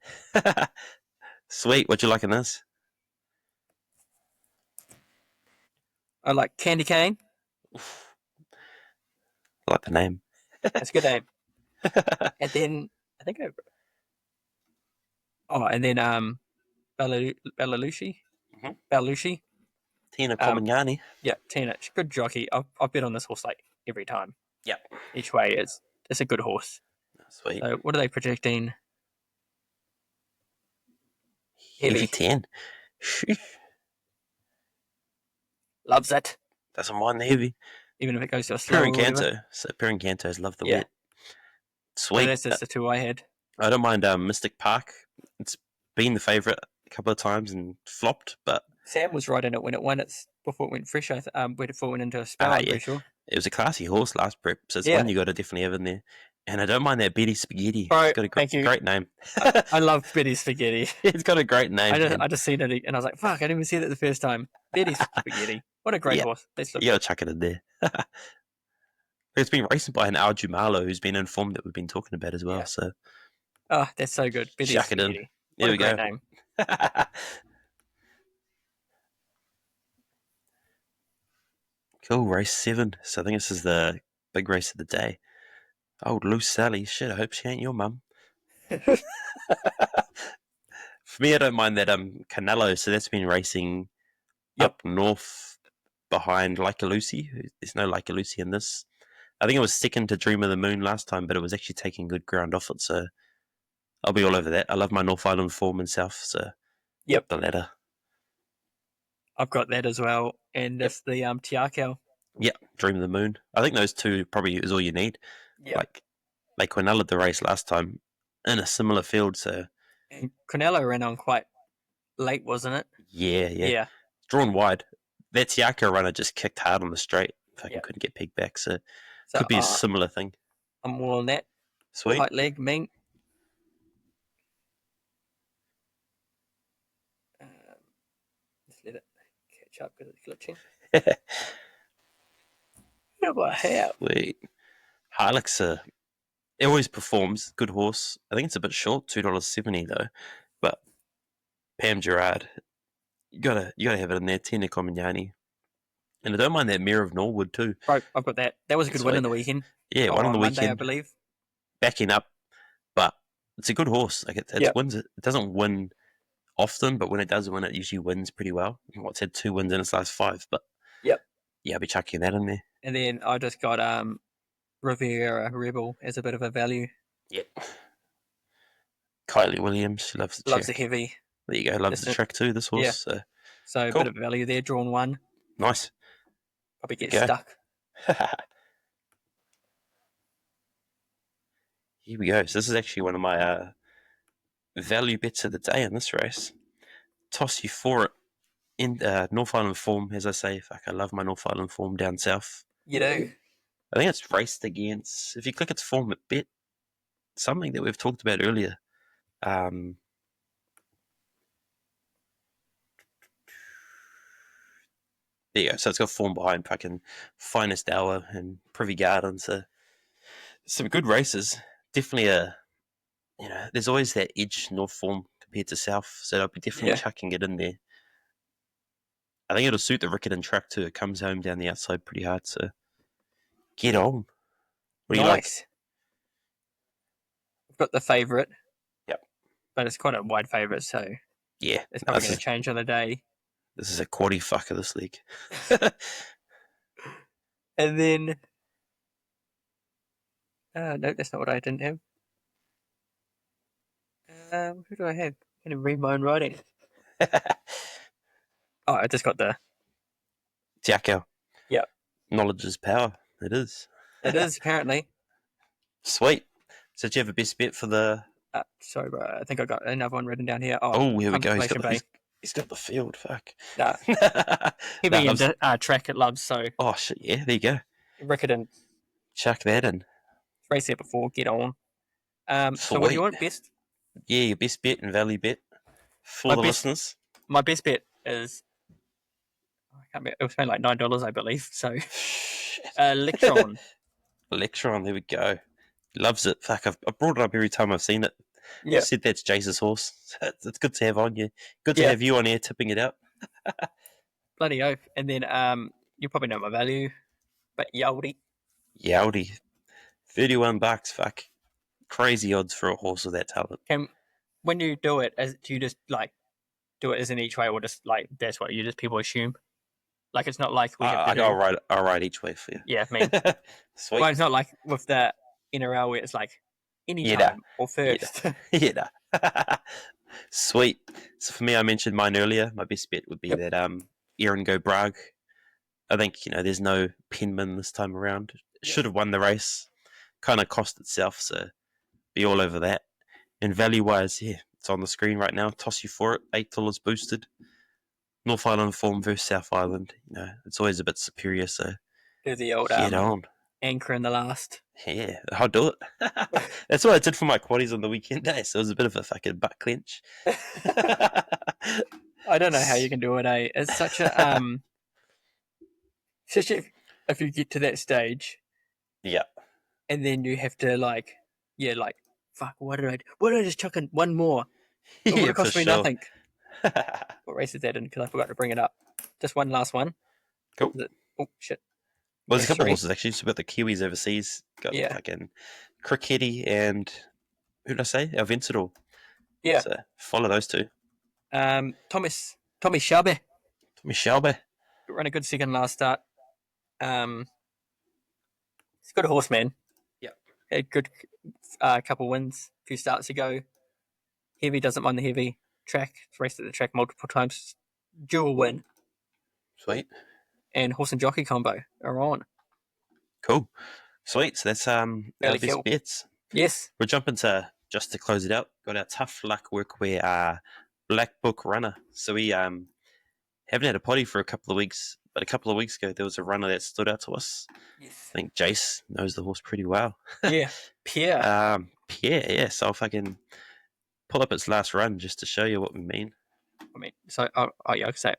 Sweet. What you liking this? I like Candy Cane. Oof. I like the name. That's a good name. And then I think and then Bellalushi. Mhm. Bellalushi. Tina Comignani. Yeah, Tina. She's a good jockey. I've bet on this horse like every time. Yep. Each way it's a good horse. Sweet. So what are they projecting? Heavy 10. Sheesh. Loves it. Doesn't mind the heavy. Even if it goes to a slow. Pure Encanto. So Pure Encanto's love the wet. Sweet. So that's just the two I had. I don't mind Mystic Park. It's been the favourite a couple of times and flopped, but Sam was right in it when it won. It's before it went fresh. Before it went into a spell. I'm pretty sure. it was a classy horse last prep, so it's Yeah. one you got to definitely have in there. And I don't mind that Betty Spaghetti. Right, It's got a thank you. great name. I love Betty Spaghetti. It's got a great name. I just seen it and I was like, fuck, I didn't even see that the first time. Betty Spaghetti. What a great Yeah. horse. Let's look. You got to chuck it in there. It's been raced by an Aljumalo who's been informed that we've been talking about as well. Yeah. So Oh, that's so good. Betty Chuck it in. Spaghetti. there What we a great go. name. Cool, race 7. So I think this is the big race of the day. Old Loose Sally. Shit, I hope she ain't your mum. For me, I don't mind that Canelo. So that's been racing up north behind Like a Lucy. There's no Like a Lucy in this. I think it was second to Dream of the Moon last time, but it was actually taking good ground off it. So I'll be all over that. I love my North Island form and South. So Yep. the ladder. I've got that as well. And it's the Tiakau. Yeah, Dream of the Moon. I think those two probably is all you need. Yeah. Like they Quinella the race last time in a similar field. So And Cornello ran on quite late, wasn't it? yeah. Drawn wide. That Tiaka runner just kicked hard on the straight. Fucking couldn't get pegged back. So could be a similar thing. I'm all on that. Sweet. Tight leg, mean. Just let it catch up because it's glitching. How about how? Sweet. Harlex, it always performs. Good horse. I think it's a bit short, $2.70 though. But Pam Gerard, you gotta have it in there. Tina Comignani. And I don't mind that Mirror of Norwood too. Right, I've got that. That was a good win Sweet. in the weekend. Yeah, one on the Monday, weekend. I believe. Backing up, but it's a good horse. Like it Yep. wins. It doesn't win often, but when it does win, it usually wins pretty well. It's had 2 wins in its last 5, but Yep. yeah, I'll be chucking that in there. And then I just got Riviera Rebel as a bit of a value. Yep. Kylie Williams, she loves the Loves track. the heavy. There you go, loves the track too. This horse, Yeah. so So Cool. a bit of value there. Drawn one. nice. Probably get Okay. stuck. Here we go. So this is actually one of my value bets of the day in this race. Toss you for it in North Island form, as I say. Fuck, I love my North Island form down south. You do. I think it's raced against. If you click its form at bet, something that we've talked about earlier. There you go. So it's got form behind fucking Finest Hour and Privy Garden. So some good races. Definitely there's always that edge north form compared to south. So I'll be definitely Yeah. chucking it in there. I think it'll suit the Rickerton track too. It comes home down the outside pretty hard, so get on. What do you like? Nice. I've got the favourite. Yep. But it's quite a wide favourite, so Yeah, it's probably going to change on the day. this is a quaddy fucker, this league. And then... no, that's not what I didn't have. Who do I have? I'm going to read my own writing. Oh, I just got the... Tiako. Yep. Knowledge is power. It is. It is, apparently. Sweet. So do you have a best bet for the... Sorry, bro. I think I got another one written down here. Oh, here we go. He's Got the field. Fuck. Nah. Heavy and track it loves, so... Oh, shit. Yeah, there you go. Rickerton. Chuck that in. Race there before. Get on. So what do you want? Best? Yeah, your best bet and value bet for listeners. My best bet is... I can't remember. It was paying like $9, I believe. So... Electron. Electron, there we go. Loves it. Fuck, I've brought it up every time I've seen it. Yeah. I said that's Jace's horse. It's good to have on you. Good to have you on air tipping it out. Bloody oath. And then you probably know my value, but Yaldi. Yaldi. $31, fuck. Crazy odds for a horse with that talent. When you do it, do you just like do it as in each way, or just like that's what you just people assume? Like it's not like we have to I'll write each way for you. Yeah, I mean, sweet. Well, it's not like with the NRL where it's like anytime or first. Yeah. Sweet. So for me, I mentioned mine earlier. My best bet would be that Aaron Go Bragg. I think there's no Penman this time around. Should have won the race. Kind of cost itself, so be all over that. And value wise, it's on the screen right now. Toss you for it. $8 boosted. North Island form versus South Island. It's always a bit superior, so do the old get on. Anchor in the last. Yeah, I'll do it. That's what I did for my quaddies on the weekend day, so it was a bit of a fucking butt clench. I don't know how you can do it, eh? It's such a especially if you get to that stage. Yeah. And then you have to fuck, what did I just chuck in one more? It would have cost me nothing. What race is that in? Because I forgot to bring it up. Just one last one. Cool. Oh, shit. Well, there's a couple of horses actually. So we've got the Kiwis overseas. Got fucking Cricketty and who did I say? Alvencedor. Yeah. So follow those two. Tommy Shelby. Ran a good second last start. He's a good horseman. Yeah. Had good couple wins a few starts ago. Heavy doesn't mind the heavy track. He's raced at the track multiple times. Dual win. Sweet. And horse and jockey combo are on. Cool. Sweet. So that's our best bets. Yes. We're jumping to, just to close it out, got our tough luck workwear Black Book runner. So we haven't had a potty for a couple of weeks, but a couple of weeks ago there was a runner that stood out to us. Yes. I think Jace knows the horse pretty well. Yeah. Pierre. Pierre, yeah. So if I can pull up its last run just to show you what we mean. So I can say,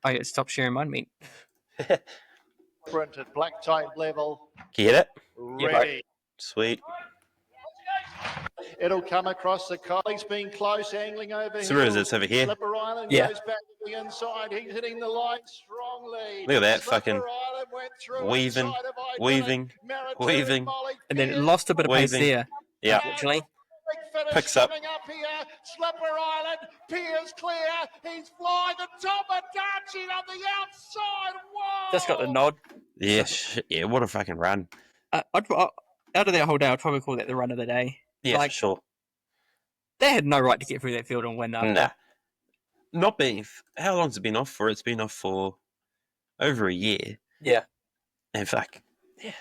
I stop sharing mine, mean. Printed black type level. Get it? Ready. Sweet. It'll come across the collies, being close, angling over So where is it? It's over here. Slipper Island goes back to the inside. He's hitting the line strongly. Look at that, Slipper fucking Island went through weaving. And then it lost a bit of pace there. Yeah. Unfortunately. Picks up. Here. Slipper Island, Pierre's clear. He's flying the top of Darchie on the outside. Whoa! Just got the nod. Yeah, yeah. What a fucking run. Out of that whole day, I'd probably call that the run of the day. Yeah, for sure. They had no right to get through that field and win after. Nah. Not being. How long's it been off for? It's been off for over a year. Yeah. And fuck, yeah.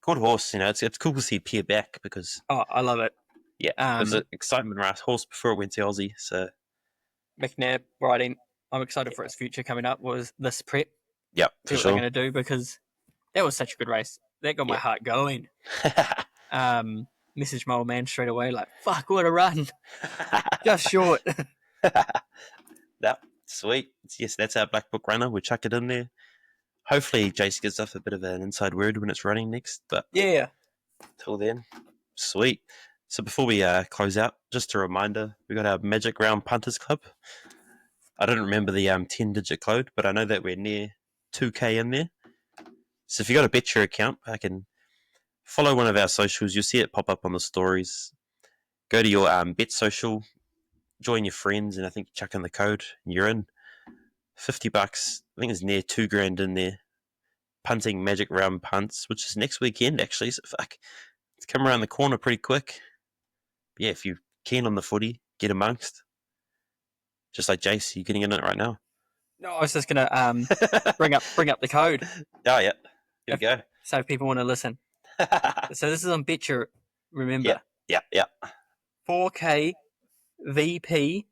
Good horse, it's cool to see Pierre back because. Oh, I love it. Yeah, there's an excitement around horse before it went to Aussie. So McNabb riding. I'm excited for its future coming up. Was this prep? Yep, for sure. What they're going to do because that was such a good race. That got my heart going. Message my old man straight away like, "Fuck, what a run! Just short." That sweet. Yes, that's our Black Book runner. We'll chuck it in there. Hopefully, Jace gives us a bit of an inside word when it's running next. But yeah, till then, sweet. So before we close out, just a reminder, we got our Magic Round Punters Club. I don't remember the 10-digit code, but I know that we're near 2K in there. So if you got a Bet Your account, I can follow one of our socials. You'll see it pop up on the stories. Go to your Bet Social, join your friends, and I think chuck in the code, and you're in. $50. I think it's near $2,000 in there. Punting Magic Round Punts, which is next weekend actually. So fuck, it's come around the corner pretty quick. But yeah, if you're keen on the footy, get amongst. Just like Jace, you're getting in it right now. No, I was just gonna bring up the code. Oh yeah, here we go. So if people want to listen. So this is on Betcher, remember? Yeah. 4K VP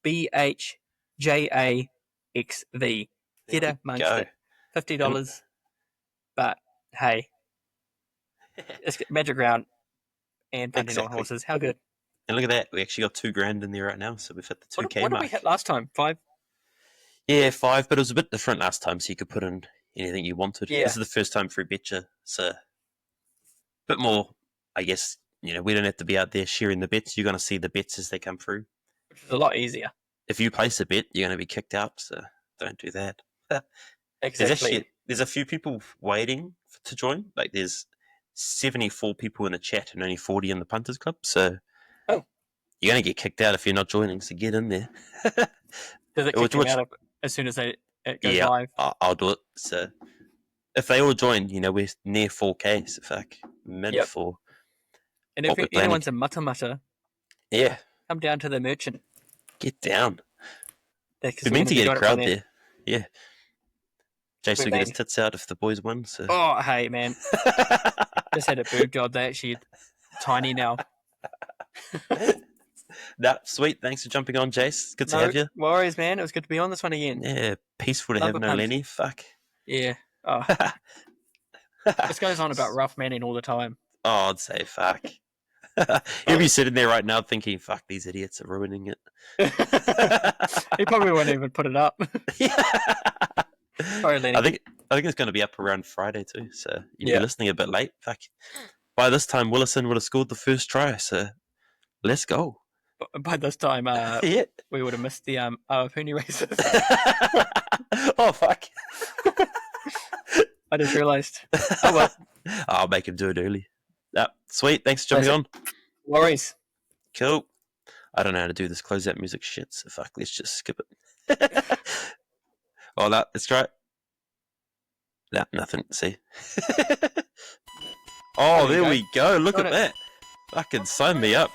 BHJAXV. Get amongst it. $50. But hey, let's get Magic Round and punting on horses. How good? And look at that. We actually got $2,000 in there right now, so we've hit the 2K What mark. did we hit last time? 5? Yeah, 5, but it was a bit different last time, so you could put in anything you wanted. Yeah. This is the first time through Betcher, so a bit more, I guess, we don't have to be out there sharing the bets. You're going to see the bets as they come through. Which is a lot easier. If you place a bet, you're going to be kicked out, so don't do that. Exactly. There's a few people waiting to join. Like, there's 74 people in the chat and only 40 in the Punters Club, so you're going to get kicked out if you're not joining, so get in there. Does it kick you out as soon as it goes live? I'll do it. So if they all join, we're near 4K, so fuck, mid 4. And if anyone's a mutter, yeah, come down to the merchant. Get down. We meant to get a crowd there. Yeah. Jason will get his tits out if the boys won. So. Oh, hey, man. Just had a boob job. They're actually tiny now. Nah, sweet. Thanks for jumping on, Jace. Good to have you. No worries, man. It was good to be on this one again. Yeah, peaceful to have no Lenny. Fuck. Yeah. Oh. This goes on about rough manning all the time. Oh, I'd say fuck. He'll be sitting there right now thinking, fuck, these idiots are ruining it. He probably won't even put it up. Sorry, Lenny. I think it's going to be up around Friday too, so you'll be listening a bit late. Fuck. By this time, Willison would have scored the first try, so let's go. By this time, we would have missed the pony races. Oh, fuck. I just realised. Oh, well. I'll make him do it early. Sweet. Thanks for jumping on. Worries. Cool. I don't know how to do this closeout music shit, so fuck, let's just skip it. Oh, no, let's try it. No, nothing. See? Oh, there we go. Look at that. Fucking sign me up.